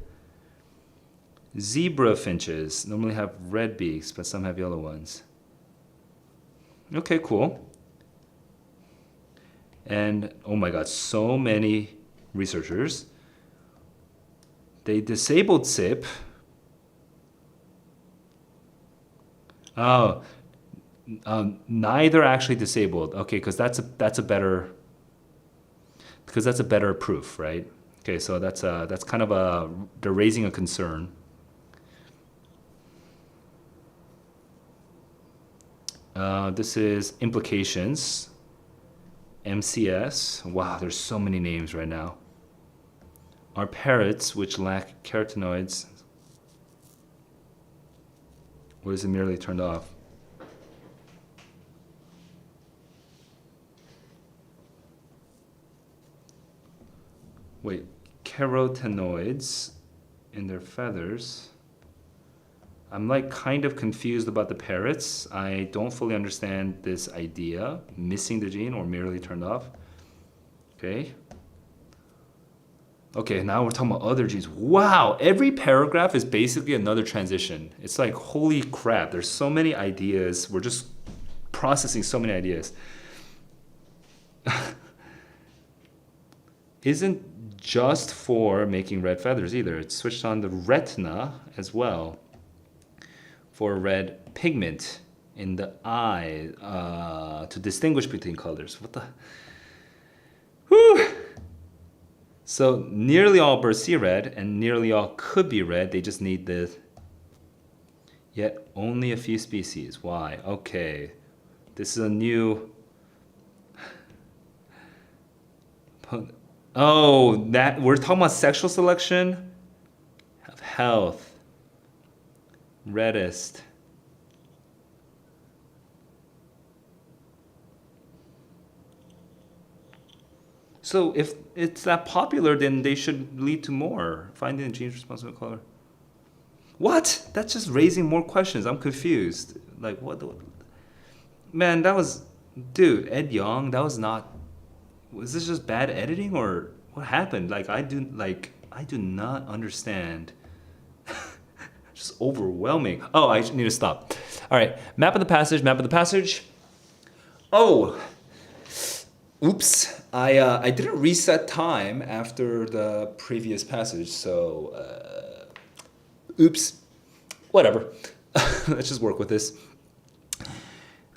Zebra finches normally have red beaks, but some have yellow ones. Okay, cool. And oh my God, so many researchers. They disabled SIP. Oh, neither actually disabled. Okay, because that's a better proof, right? Okay, so that's kind of they're raising a concern. This is implications. MCS. Wow, there's so many names right now. Are parrots which lack carotenoids, or is it merely turned off? Wait, carotenoids in their feathers. I'm like kind of confused about the parrots. I don't fully understand this idea. Missing the gene or merely turned off. Okay. Okay, now we're talking about other genes. Wow, every paragraph is basically another transition. It's like, holy crap, there's so many ideas. We're just processing so many ideas. Isn't just for making red feathers either. It's switched on the retina as well for red pigment in the eye to distinguish between colors. What the? Whew. So nearly all birds see red, and nearly all could be red. They just need the. Yet only a few species. Why? Okay, this is a new. Oh, that we're talking about sexual selection, of health. Reddest. So if it's that popular, then they should lead to more. Finding the genes responsible for color. What? That's just raising more questions. I'm confused. Like what? Man, that was, dude, Ed Yong. That was not. Was this just bad editing or what happened? Like I do not understand. Just overwhelming. Oh, I need to stop. All right, map of the passage. Oh, oops. I didn't reset time after the previous passage, so oops. Whatever. Let's just work with this.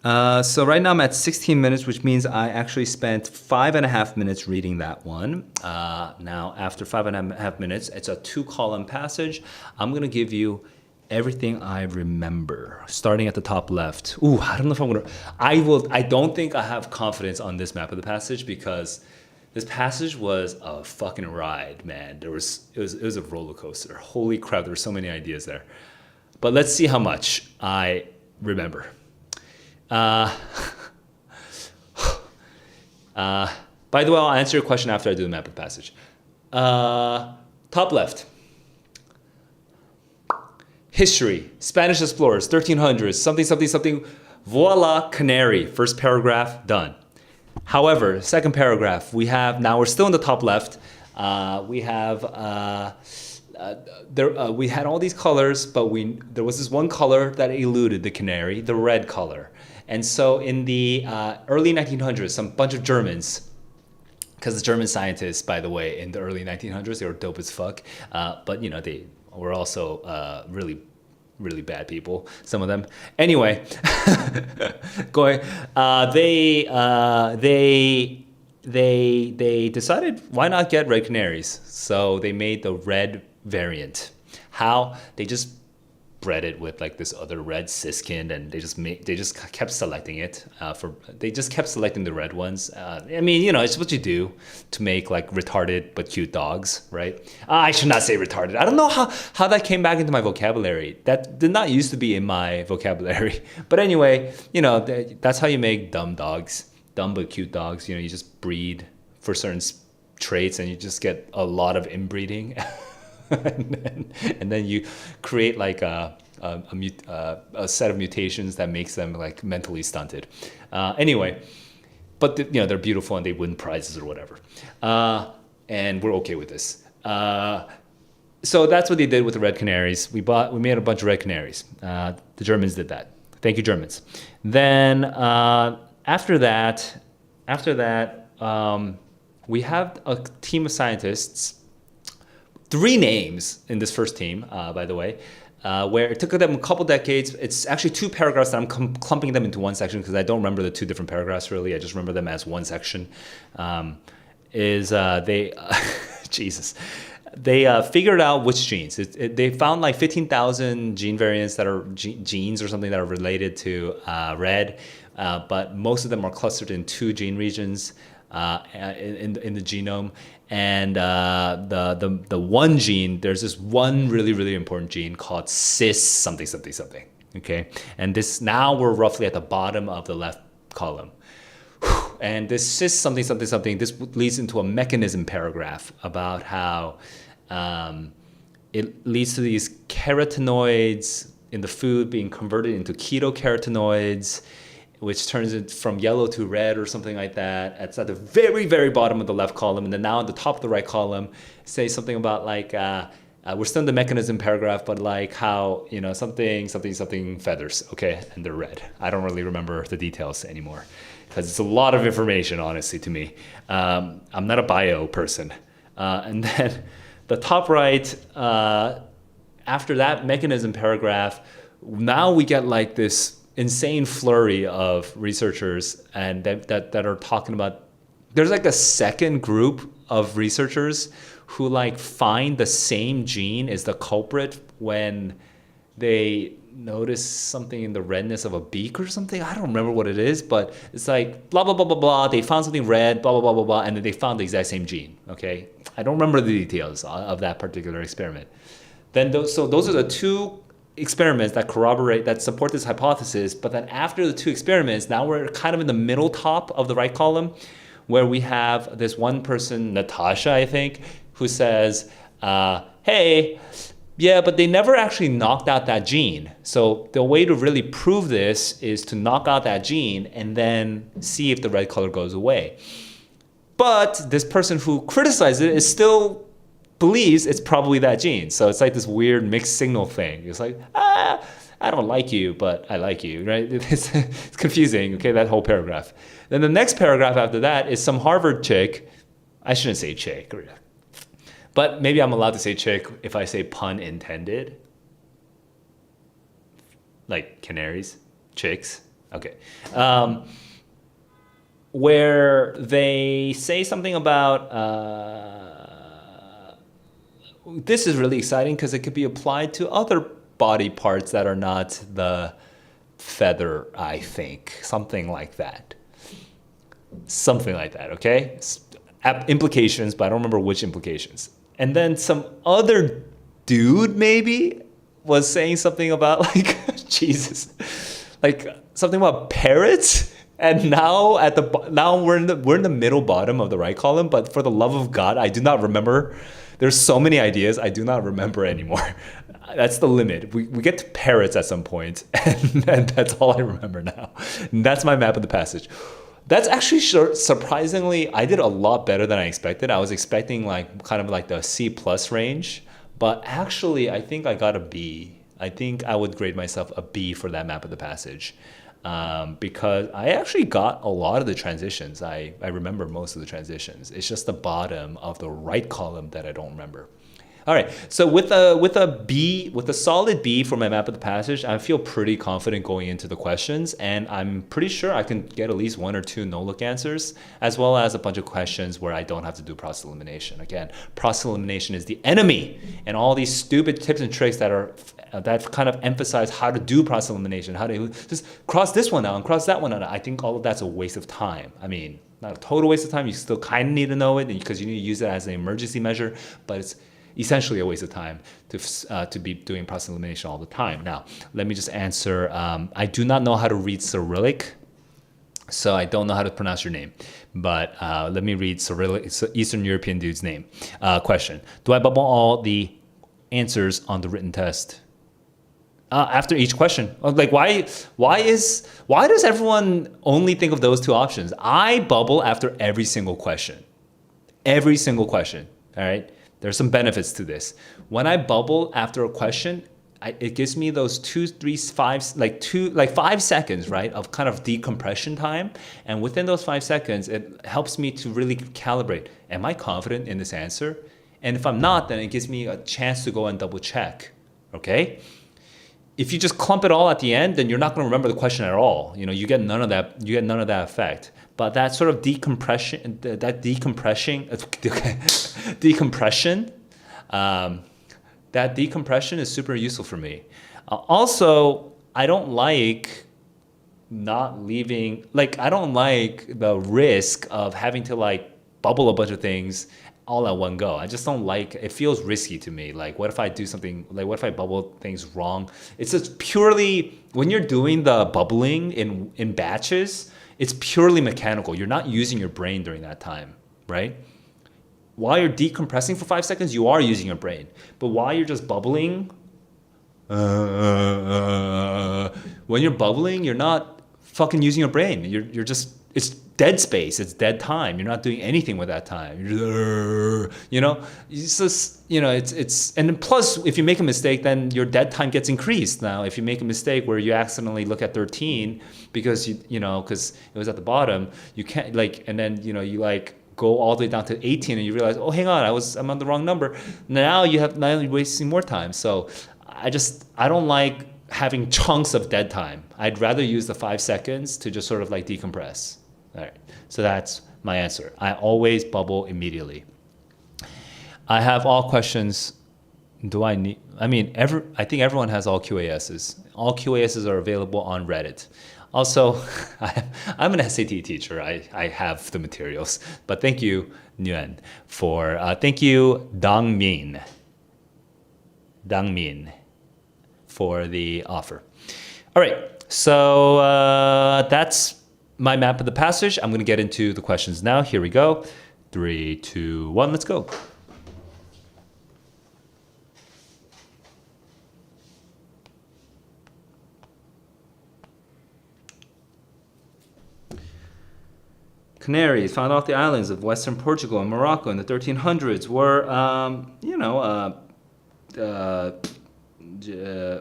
So right now I'm at 16 minutes, which means I actually spent 5.5 minutes reading that one. Now, after 5.5 minutes, it's a 2-column passage. I'm gonna give you everything I remember, starting at the top left. Ooh, I don't know if I'm gonna. I don't think I have confidence on this map of the passage because this passage was a fucking ride, man. It was a roller coaster. Holy crap, there were so many ideas there. But let's see how much I remember. By the way, I'll answer your question after I do the map of the passage. Top left. History, Spanish explorers, 1300s, something. Voila, canary. First paragraph, done. However, second paragraph, we have, we're still in the top left. We have, we had all these colors, but there was this one color that eluded the canary, the red color. And so in the early 1900s, some bunch of Germans, because the German scientists, by the way, in the early 1900s, they were dope as fuck. But, they were also really really bad people, some of them. Anyway, going, they decided why not get red canaries, so they made the red variant. How? They just bred it with like this other red siskin, and they just kept selecting it they just kept selecting the red ones. I mean, you know, it's what you do to make like retarded but cute dogs, right? I should not say retarded. I don't know how that came back into my vocabulary. That did not used to be in my vocabulary. But anyway, you know, that's how you make dumb dogs, dumb but cute dogs. You know, you just breed for certain traits, and you just get a lot of inbreeding. and then you create like a set of mutations that makes them like mentally stunted. Anyway, but you know, they're beautiful and they win prizes or whatever. And we're okay with this. So that's what they did with the red canaries. We made a bunch of red canaries. The Germans did that. Thank you, Germans. Then after that, we have a team of scientists. 3 names in this first team, by the way, where it took them a couple decades. It's actually 2 paragraphs that I'm clumping them into one section because I don't remember the 2 different paragraphs really. I just remember them as one section. Jesus. They figured out which genes. They found like 15,000 gene variants that are genes or something that are related to red, but most of them are clustered in 2 gene regions in the genome. And the one gene, there's this one really, really important gene called cis something something something. Okay, and this, now we're roughly at the bottom of the left column. And this cis something something something, this leads into a mechanism paragraph about how it leads to these carotenoids in the food being converted into ketocarotenoids, which turns it from yellow to red or something like that. It's at the very, very bottom of the left column. And then now at the top of the right column, say something about like, we're still in the mechanism paragraph, but like how, you know, something feathers, okay? And they're red. I don't really remember the details anymore because it's a lot of information, honestly, to me. I'm not a bio person. And then the top right, after that mechanism paragraph, now we get like this insane flurry of researchers and that are talking about, there's like a second group of researchers who like find the same gene as the culprit when they notice something in the redness of a beak or something. I don't remember what it is, but it's like blah, blah, blah, blah, blah. They found something red, blah, blah, blah, blah, blah. And then they found the exact same gene, okay? I don't remember the details of that particular experiment. Then those are the 2 experiments that support this hypothesis. But then after the 2 experiments, now we're kind of in the middle top of the right column, where we have this one person, Natasha, I think, who says, hey, yeah, but they never actually knocked out that gene. So the way to really prove this is to knock out that gene and then see if the red color goes away. But this person who criticized it is still believes it's probably that gene. So it's like this weird mixed signal thing. It's like, I don't like you, but I like you, right? It's confusing, okay, that whole paragraph. Then the next paragraph after that is some Harvard chick. I shouldn't say chick, but maybe I'm allowed to say chick if I say pun intended. Like canaries, chicks, okay. Where they say something about, this is really exciting because it could be applied to other body parts that are not the feather, I think. Something like that. Something like that, okay? Implications, but I don't remember which implications. And then some other dude maybe was saying something about like, Jesus, like something about parrots. And now we're in the middle bottom of the right column, but for the love of God, I do not remember. There's so many ideas I do not remember anymore. That's the limit. We get to parrots at some point, and that's all I remember now. And that's my map of the passage. That's actually surprisingly, I did a lot better than I expected. I was expecting like kind of like the C+ range, but actually I think I got a B. I think I would grade myself a B for that map of the passage. Because I actually got a lot of the transitions. I remember most of the transitions. It's just the bottom of the right column that I don't remember. All right. So with a solid B for my map of the passage, I feel pretty confident going into the questions, and I'm pretty sure I can get at least 1 or 2 no-look answers, as well as a bunch of questions where I don't have to do process elimination. Again, process elimination is the enemy, and all these stupid tips and tricks that kind of emphasize how to do process elimination, how to just cross this one out and cross that one out. I think all of that's a waste of time. I mean, not a total waste of time. You still kind of need to know it because you need to use it as an emergency measure, but it's essentially a waste of time to be doing process elimination all the time. Now, let me just answer. I do not know how to read Cyrillic, so I don't know how to pronounce your name. But let me read Cyrillic. It's an Eastern European dude's name. Question: do I bubble all the answers on the written test? After each question, like why does everyone only think of those 2 options? I bubble after every single question. Every single question. All right. There's some benefits to this. When I bubble after a question, it gives me those 2, 3, 5, like 5 seconds, right, of kind of decompression time. And within those 5 seconds, it helps me to really calibrate. Am I confident in this answer? And if I'm not, then it gives me a chance to go and double check. Okay? If you just clump it all at the end, then you're not going to remember the question at all. You get none of that. You get none of that effect. But that sort of decompression, that decompression is super useful for me. Also, I don't like not leaving. Like, I don't like the risk of having to like bubble a bunch of things all at one go. I just don't like, it feels risky to me. Like, what if I do something, like what if I bubble things wrong? It's just purely, when you're doing the bubbling in batches, it's purely mechanical. You're not using your brain during that time, right? While you're decompressing for 5 seconds, you are using your brain. But while you're just bubbling, when you're bubbling, you're not fucking using your brain. You're just, it's dead space. It's dead time. You're not doing anything with that time. You're just, it's just, it's, and plus, if you make a mistake, then your dead time gets increased. Now, if you make a mistake where you accidentally look at 13 because because it was at the bottom, you can't and then, you go all the way down to 18 and you realize, oh, hang on, I'm on the wrong number. Now you're wasting more time. So I don't like having chunks of dead time. I'd rather use the 5 seconds to just sort of decompress. All right, so that's my answer. I always bubble immediately. I have all questions. Do I need? I think everyone has all QASs. All QASs are available on Reddit. Also, I'm an SAT teacher. I have the materials. But thank you, Nguyen, thank you, Dangmin, for the offer. All right, so that's my map of the passage. I'm going to get into the questions now. Here we go. 3, 2, 1, let's go. Canaries found off the islands of western Portugal and Morocco in the 1300s were,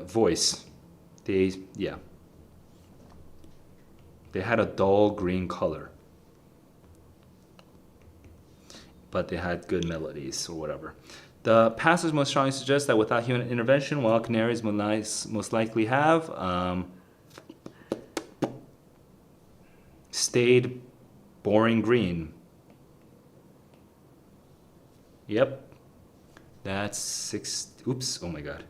voice. They had a dull green color, but they had good melodies or whatever. The passage most strongly suggests that without human intervention, wild canaries most likely have stayed boring green. Yep. That's 6. Oops. Oh my God.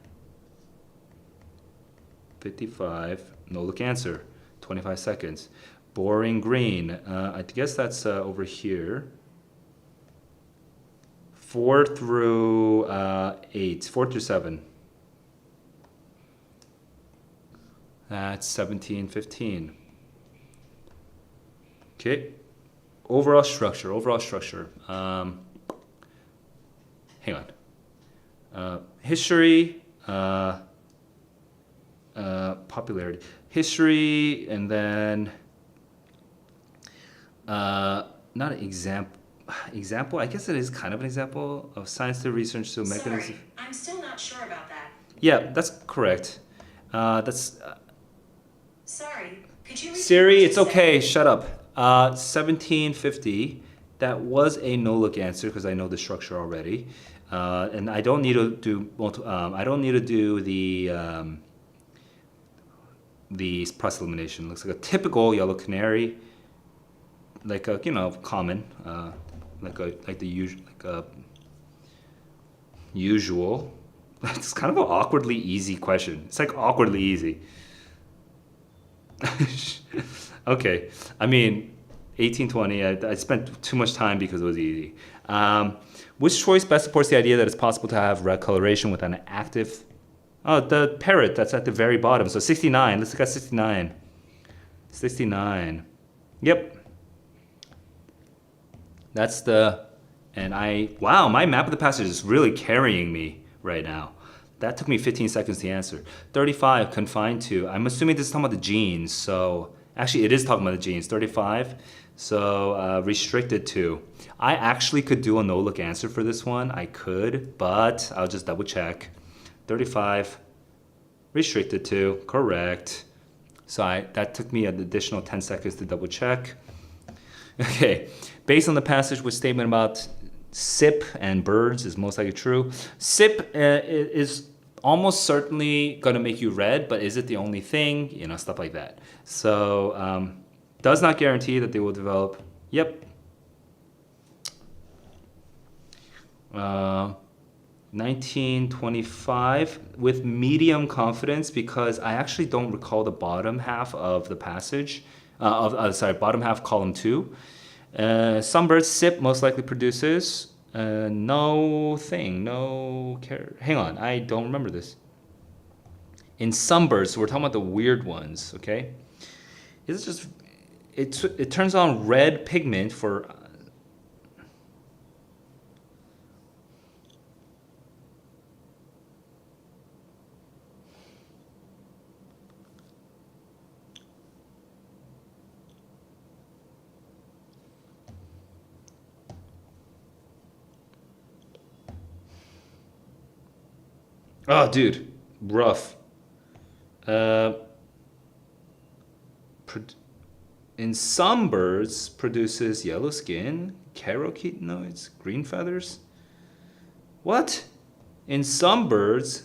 55. No look answer. 25 seconds. Boring green. I guess that's over here. 4 through 8. 4 through 7. That's 17, 15. Okay. Overall structure. Hang on. History. Popularity. History, and then not an example. I guess it is kind of an example of science to research to mechanism. Sorry, I'm still not sure about that. Yeah, that's correct. That's. Sorry, could you repeat Siri, what you it's okay. said? Shut up. 1750. That was a no-look answer because I know the structure already. And I don't need to do I don't need to do the process elimination. Looks like a typical yellow canary, like a common, like the usual, like a usual. It's kind of an awkwardly easy question. It's like awkwardly easy. Okay, I mean, 1820. I spent too much time because it was easy. Which choice best supports the idea that it's possible to have red coloration with an active? Oh, the parrot that's at the very bottom. So 69. Let's look at 69. 69. Yep. That's the, and wow, my map of the passage is really carrying me right now. That took me 15 seconds to answer. 35, confined to. I'm assuming this is talking about the genes. So actually, it is talking about the genes. 35, so restricted to. I actually could do a no-look answer for this one. I could, but I'll just double check. 35, restricted to, correct. So that took me an additional 10 seconds to double check. Okay, based on the passage with statement about SIP and birds is most likely true. SIP is almost certainly going to make you red, but is it the only thing? Stuff like that. So does not guarantee that they will develop. Yep. 1925 with medium confidence because I actually don't recall the bottom half of the passage. Bottom half column 2. Some birds SIP most likely produces hang on, I don't remember this. In some birds, so we're talking about the weird ones, okay? It's just, it turns on red pigment for, oh, dude, rough. In some birds, produces yellow skin, carotenoids, green feathers. What? In some birds,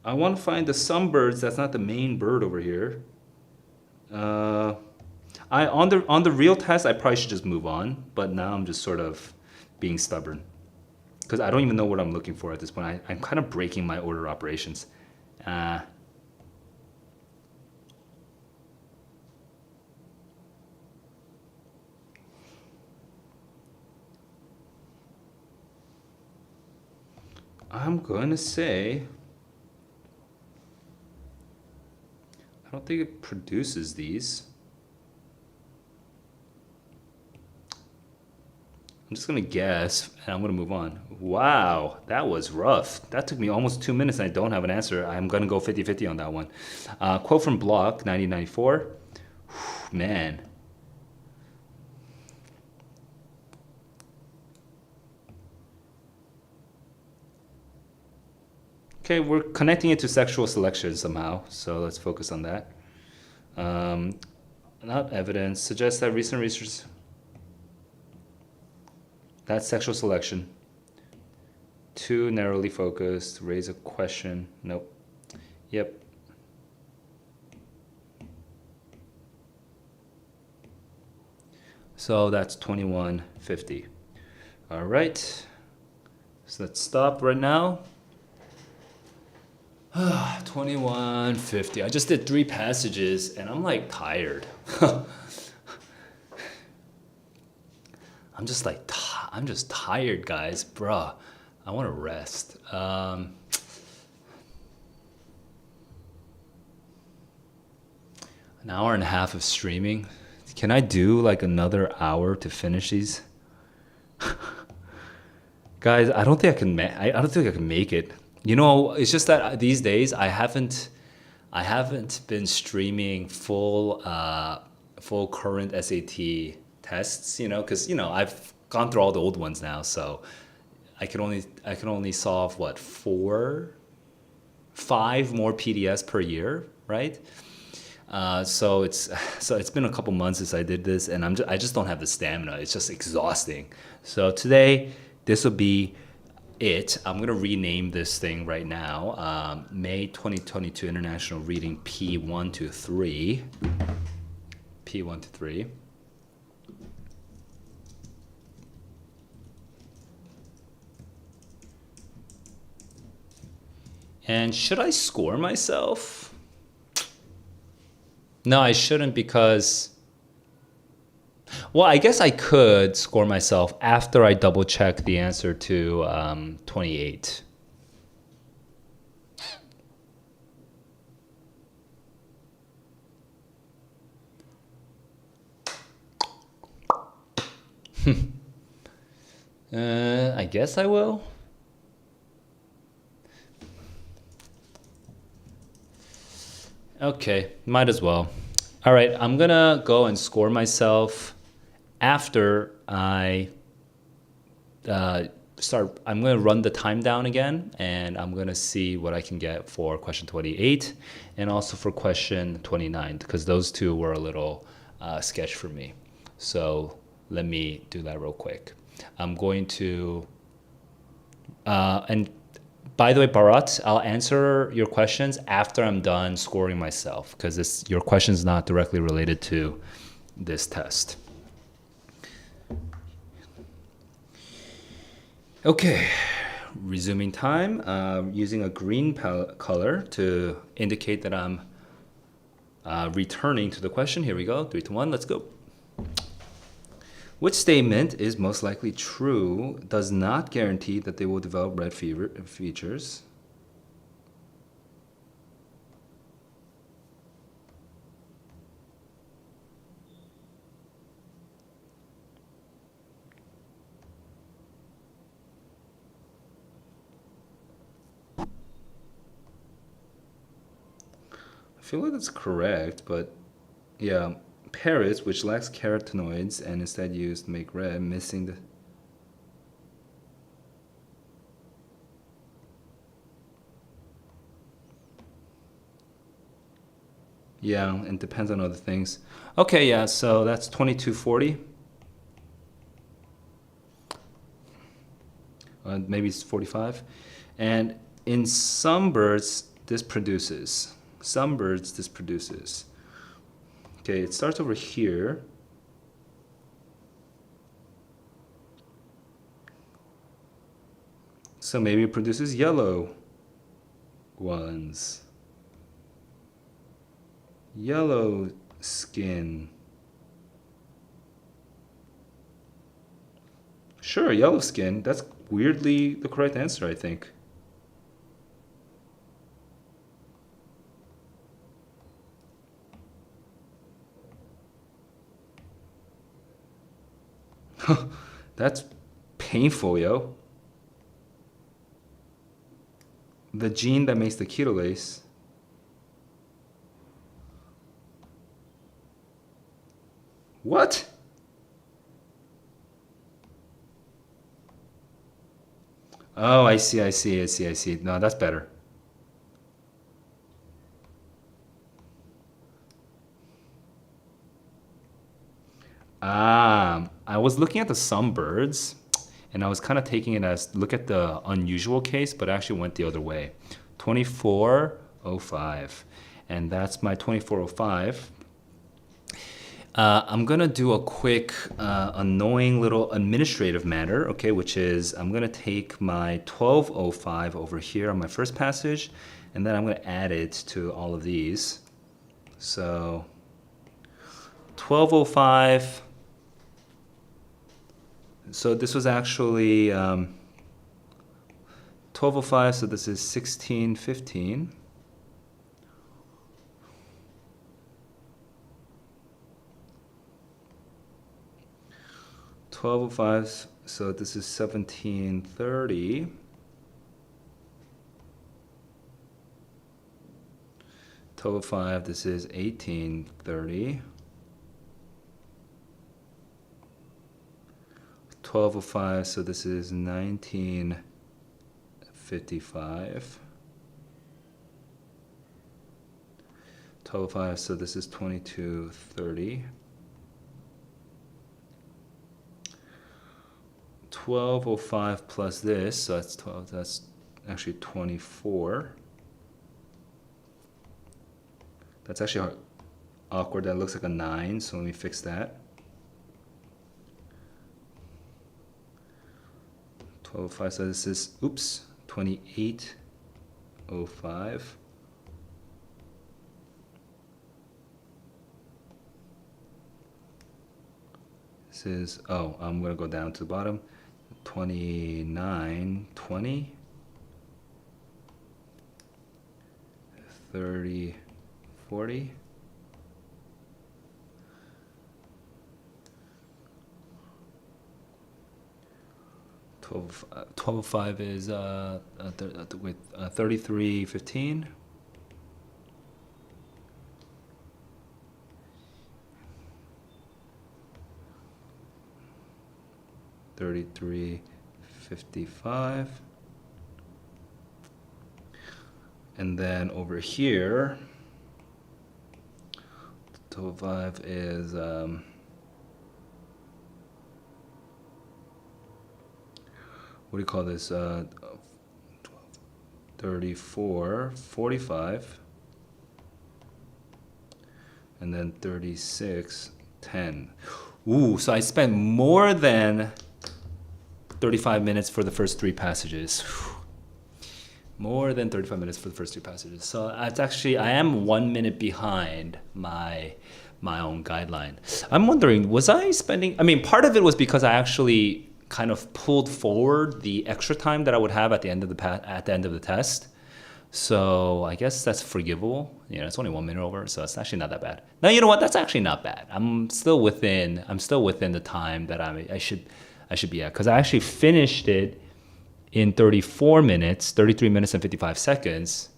I want to find the some birds. That's not the main bird over here. On the real test, I probably should just move on. But now I'm just sort of being stubborn. Because I don't even know what I'm looking for at this point. I'm kind of breaking my order of operations. I'm going to say, I don't think it produces these. I'm just going to guess, and I'm going to move on. Wow, that was rough. That took me almost 2 minutes, and I don't have an answer. I'm going to go 50-50 on that one. Quote from Block, 1994. Man. Okay, we're connecting it to sexual selection somehow, so let's focus on that. Not evidence. Suggests that recent research... That's sexual selection. Too narrowly focused. Raise a question. Nope. Yep. So that's 2150. All right. So let's stop right now. 2150. I just did 3 passages and I'm like tired. I'm just tired, guys. Bruh, I want to rest. An hour and a half of streaming. Can I do like another hour to finish these? Guys, I don't think I can. I don't think I can make it. It's just that these days I haven't been streaming full current SAT tests, because I've gone through all the old ones now, so I can only solve what 4, 5 more PDS per year, right? So it's been a couple months since I did this, and I just don't have the stamina. It's just exhausting. So today, this will be it. I'm gonna rename this thing right now. May 2022 International Reading P1-3. P1-3. And should I score myself? No, I shouldn't because, well, I guess I could score myself after I double check the answer to 28. I guess I will. Okay, might as well. All right, I'm gonna go and score myself after I start. I'm gonna run the time down again, and I'm gonna see what I can get for question 28 and also for question 29, because those two were a little sketch for me. So let me do that real quick. I'm going to, and by the way, Bharat, I'll answer your questions after I'm done scoring myself, because your question is not directly related to this test. Okay, resuming time, using a green color to indicate that I'm returning to the question. Here we go, 3, 2, 1, let's go. Which statement is most likely true, does not guarantee that they will develop red features? I feel like that's correct, but yeah. Parrots, which lacks carotenoids and instead used to make red, missing the... Yeah, and depends on other things. Okay, yeah, so that's 2240. Maybe it's 45. And in some birds, this produces. Some birds, this produces. Okay, it starts over here. So maybe it produces yellow ones. Yellow skin. Sure, yellow skin. That's weirdly the correct answer, I think. That's painful, yo. The gene that makes the ketolase. What? Oh, I see. No, that's better. I was looking at the some birds, and I was kind of taking it as look at the unusual case, but I actually went the other way. 2405, and that's my 2405. I'm gonna do a quick, annoying little administrative matter, okay, which is I'm gonna take my 1205 over here on my first passage, and then I'm gonna add it to all of these. So 1205. So this was actually 1205, so this is 1615. So this is 1730. 1205, this is 1830. 1205, so this is 1955. 12:05, so this is 22:30. 12:05 plus this, so that's 12, that's actually 24. That's actually awkward, that looks like a 9, so let me fix that. 12:05, so this is, oops, 28:05. This is, oh, I'm gonna go down to the bottom. 29:20. 30:40. 12:05 is with 33:15. 33:55. And then over here, 12:05 is what do you call this? 34:45, and then 36:10. Ooh, so I spent more than 35 minutes for the first 3 passages. More than 35 minutes for the first 2 passages. So it's actually, I am 1 minute behind my own guideline. I'm wondering, was I spending, I mean, part of it was because I actually kind of pulled forward the extra time that I would have at the end of the test. So I guess that's forgivable. You know, it's only 1 minute over, so it's actually not that bad. Now, you know what? That's actually not bad. I'm still within the time that I should be at, because I actually finished it in 33 minutes and 55 seconds.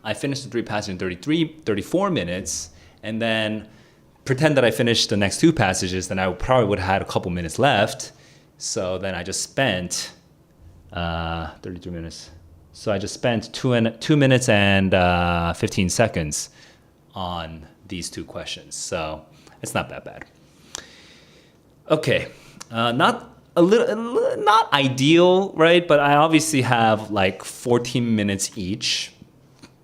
I finished the 3 passages in 34 minutes, and then pretend that I finished the next 2 passages, then I probably would have had a couple minutes left. So then I just spent 33 minutes. So I just spent 2 minutes and 15 seconds on these 2 questions. So it's not that bad. Okay, not ideal, right? But I obviously have like 14 minutes each,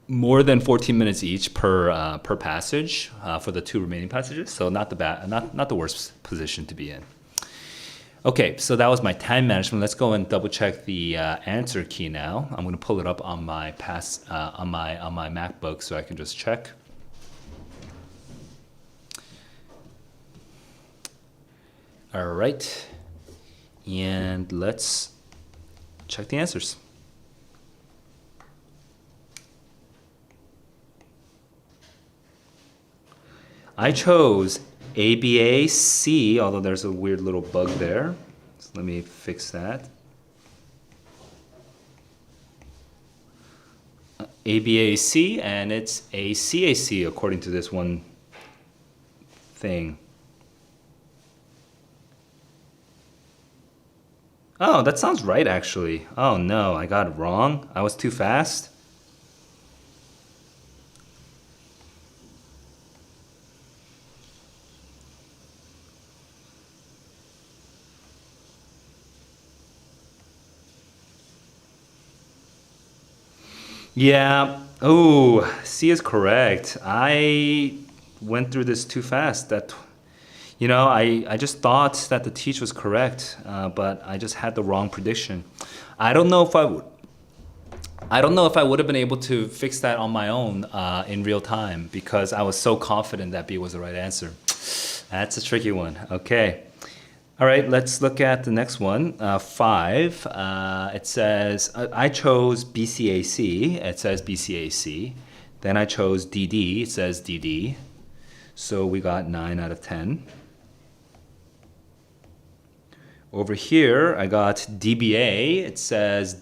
more than 14 minutes each per passage for the 2 remaining passages. So not the worst position to be in. Okay, so that was my time management. Let's go and double check the answer key now. I'm going to pull it up on my on my MacBook so I can just check. All right, and let's check the answers. I chose ABAC, although there's a weird little bug there. So let me fix that. ABAC, and it's ACAC according to this one thing. Oh, that sounds right actually. Oh no, I got it wrong. I was too fast. Yeah. Oh, C is correct. I went through this too fast. I just thought that the teach was correct, but I just had the wrong prediction. I don't know if I would have been able to fix that on my own in real time, because I was so confident that B was the right answer. That's a tricky one. Okay. All right, let's look at the next one. 5. It says, I chose BCAC. It says BCAC. Then I chose DD. It says DD. So we got 9 out of 10. Over here, I got DBA. It says,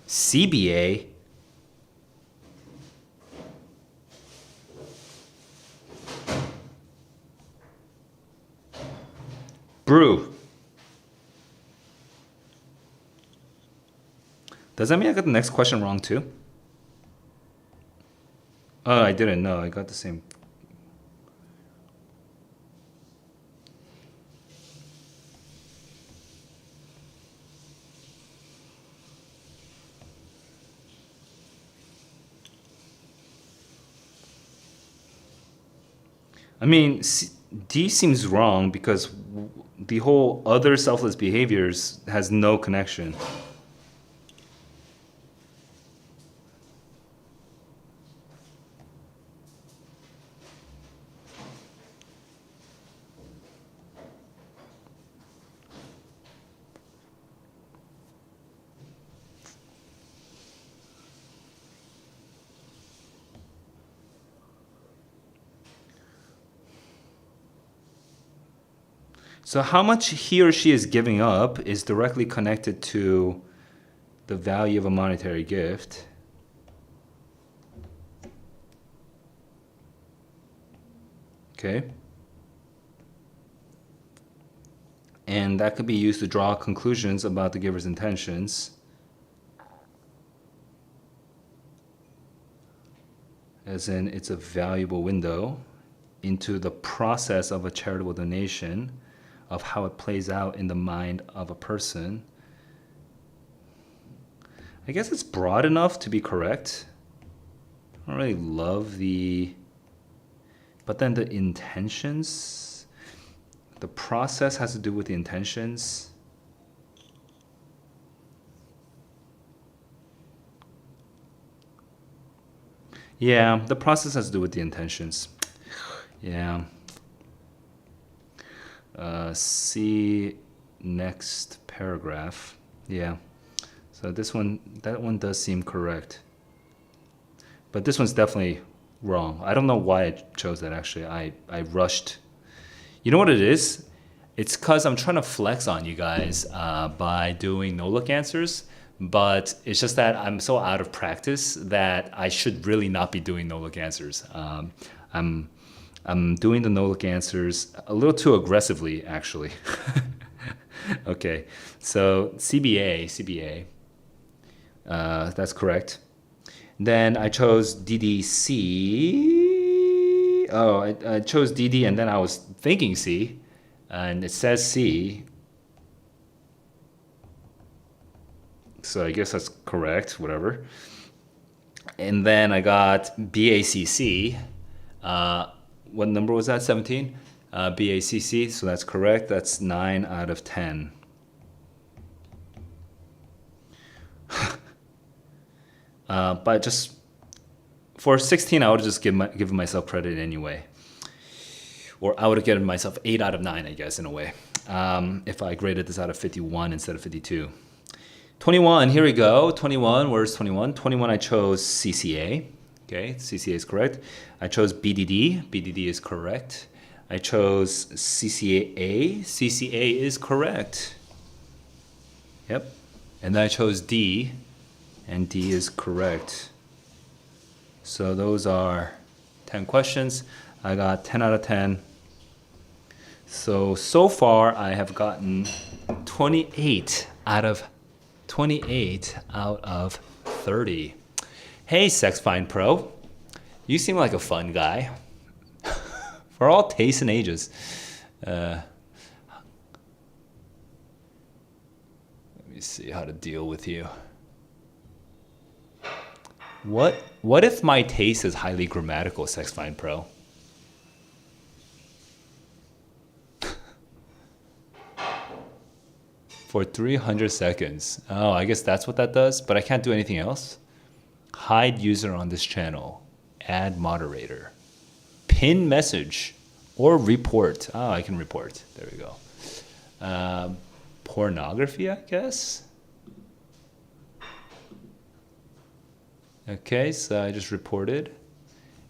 CBA. Brew. Does that mean I got the next question wrong too? Oh, I didn't know. I got the same. I mean, D seems wrong because the whole other selfless behaviors has no connection. So how much he or she is giving up is directly connected to the value of a monetary gift. Okay. And that could be used to draw conclusions about the giver's intentions. As in, it's a valuable window into the process of a charitable donation, of how it plays out in the mind of a person. I guess it's broad enough to be correct. I don't really love the, but then the intentions, the process has to do with the intentions. Yeah, the process has to do with the intentions. Yeah. See next paragraph. Yeah. So this one, that one does seem correct. But this one's definitely wrong. I don't know why I chose that actually. I rushed. You know what it is? It's because I'm trying to flex on you guys by doing no-look answers. But it's just that I'm so out of practice that I should really not be doing no-look answers. I'm doing the no-look answers a little too aggressively, actually. Okay, so CBA, that's correct. Then I chose DDC. Oh, I chose DD and then I was thinking C, and it says C. So I guess that's correct, whatever. And then I got BACC. What number was that? 17? BACC, so that's correct. That's 9 out of 10. But just for 16, I would have just given myself credit anyway. Or I would have given myself 8 out of 9, I guess, in a way. If I graded this out of 51 instead of 52. 21, here we go. 21, where's 21? 21, I chose CCA. Okay, CCA is correct. I chose BDD. BDD is correct. I chose CCAA. CCA is correct. Yep. And then I chose D, and D is correct. So those are 10 questions. I got 10 out of 10. So far I have gotten 28 out of 30. Hey, SexFind Pro. You seem like a fun guy. For all tastes and ages. Let me see how to deal with you. What if my taste is highly grammatical, SexFind Pro? For 300 seconds. Oh, I guess that's what that does, but I can't do anything else. Hide user on this channel. Add moderator. Pin message or report. Oh, I can report. There we go. Pornography, I guess. Okay, so I just reported.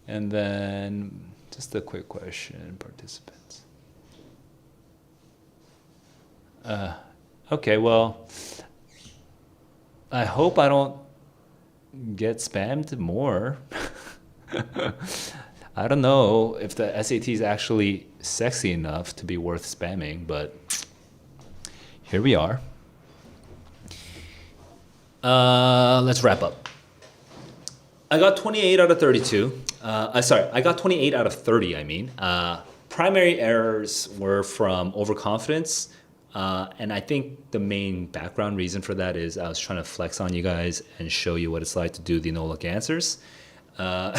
And then just a quick question, participants. Okay, well, I hope I don't get spammed more. I don't know if the SAT is actually sexy enough to be worth spamming, but here we are. Let's wrap up. I got 28 out of 32. I got 28 out of 30, I mean. Primary errors were from overconfidence. And I think the main background reason for that is I was trying to flex on you guys and show you what it's like to do the no-look answers. Uh,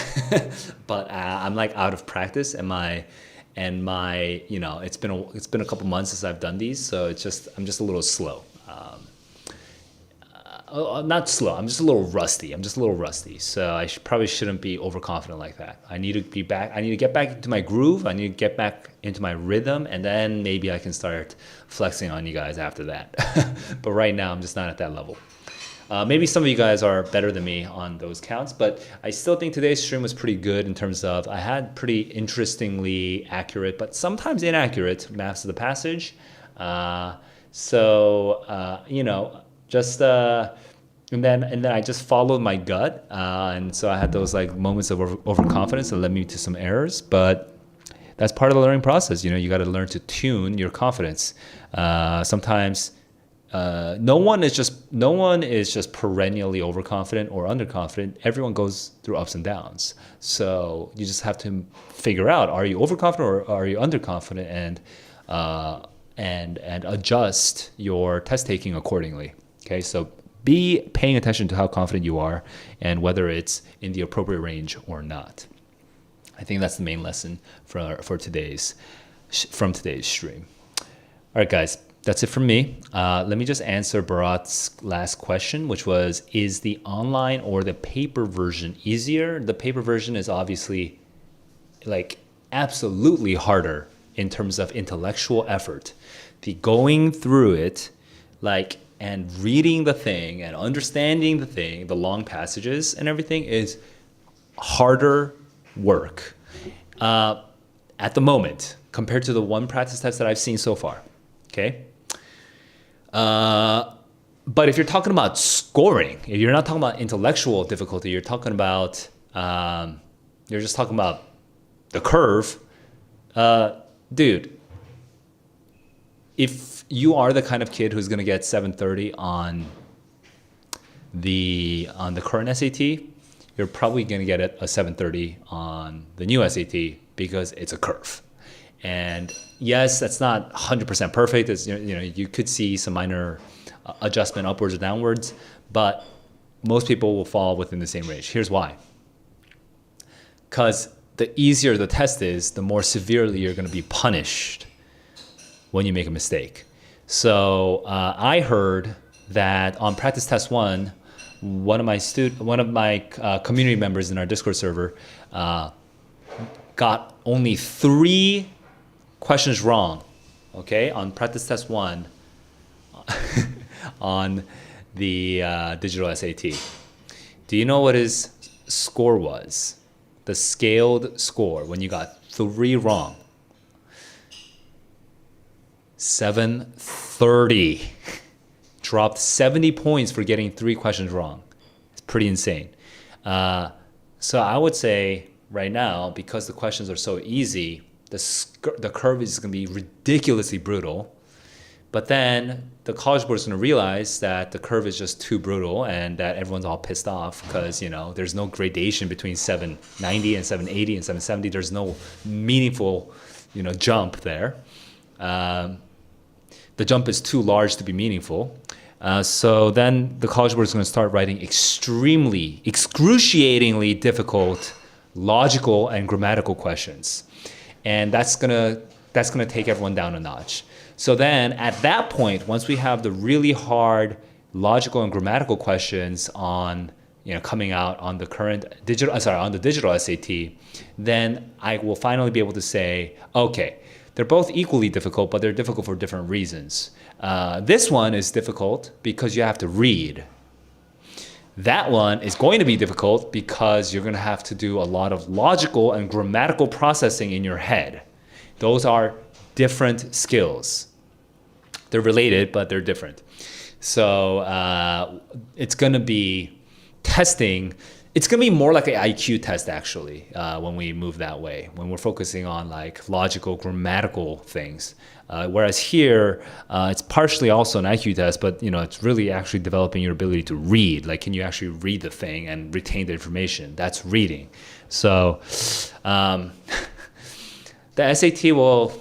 but I'm like out of practice, and my it's been a couple months since I've done these, so I'm just a little slow. Not slow. I'm just a little rusty. So probably shouldn't be overconfident like that. I need to be back. I need to get back into my groove. I need to get back into my rhythm, and then maybe I can start flexing on you guys after that. But right now, I'm just not at that level. Maybe some of you guys are better than me on those counts, but I still think today's stream was pretty good in terms of I had pretty interestingly accurate, but sometimes inaccurate maps of the passage. Just and then I just followed my gut, and so I had those like moments of overconfidence that led me to some errors. But that's part of the learning process. You got to learn to tune your confidence. Sometimes no one is just perennially overconfident or underconfident. Everyone goes through ups and downs. So you just have to figure out: are you overconfident or are you underconfident, and adjust your test taking accordingly. Okay, so be paying attention to how confident you are and whether it's in the appropriate range or not. I think that's the main lesson from today's stream. All right, guys, that's it from me. Let me just answer Bharat's last question, which was, is the online or the paper version easier? The paper version is obviously like absolutely harder in terms of intellectual effort. The going through it, like, and reading the thing and understanding the thing, the long passages and everything is harder work at the moment compared to the one practice test that I've seen so far. Okay. But if you're talking about scoring, if you're not talking about intellectual difficulty, you're talking about, you're just talking about the curve, dude. If you are the kind of kid who's going to get 730 on the current SAT, you're probably going to get a 730 on the new SAT because it's a curve. And yes, that's not 100% perfect. It's, you could see some minor adjustment upwards or downwards, but most people will fall within the same range. Here's why. Because the easier the test is, the more severely you're going to be punished when you make a mistake. So I heard that on practice test 1, one of my community members in our Discord server got only 3 questions wrong, okay, on practice test 1 on the digital SAT. Do you know what his score was? The scaled score when you got 3 wrong. 730. Dropped 70 points for getting 3 questions wrong. It's pretty insane. So I would say right now, because the questions are so easy, the curve is going to be ridiculously brutal. But then the College Board is going to realize that the curve is just too brutal and that everyone's all pissed off because, there's no gradation between 790 and 780 and 770. There's no meaningful, jump there. The jump is too large to be meaningful. So then the College Board is going to start writing excruciatingly difficult logical and grammatical questions. And that's gonna take everyone down a notch. So then at that point, once we have the really hard logical and grammatical questions on, coming out on the digital SAT, then I will finally be able to say, okay, they're both equally difficult, but they're difficult for different reasons. This one is difficult because you have to read. That one is going to be difficult because you're going to have to do a lot of logical and grammatical processing in your head. Those are different skills. They're related, but they're different. So it's going to be testing. It's going to be more like an IQ test, actually, when we move that way, when we're focusing on like logical, grammatical things. Whereas here, it's partially also an IQ test, but it's really actually developing your ability to read. Like, can you actually read the thing and retain the information? That's reading. So the SAT will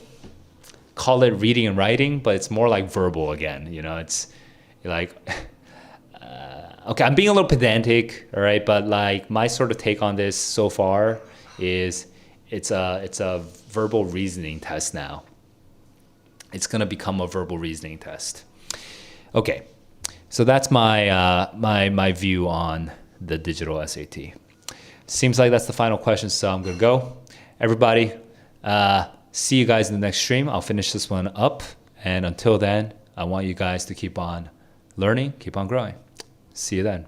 call it reading and writing, but it's more like verbal again. It's like... Okay, I'm being a little pedantic, all right, but like my sort of take on this so far is it's a verbal reasoning test now. It's gonna become a verbal reasoning test. Okay, so that's my my view on the digital SAT. Seems like that's the final question, so I'm gonna go. Everybody, see you guys in the next stream. I'll finish this one up, and until then, I want you guys to keep on learning, keep on growing. See you then.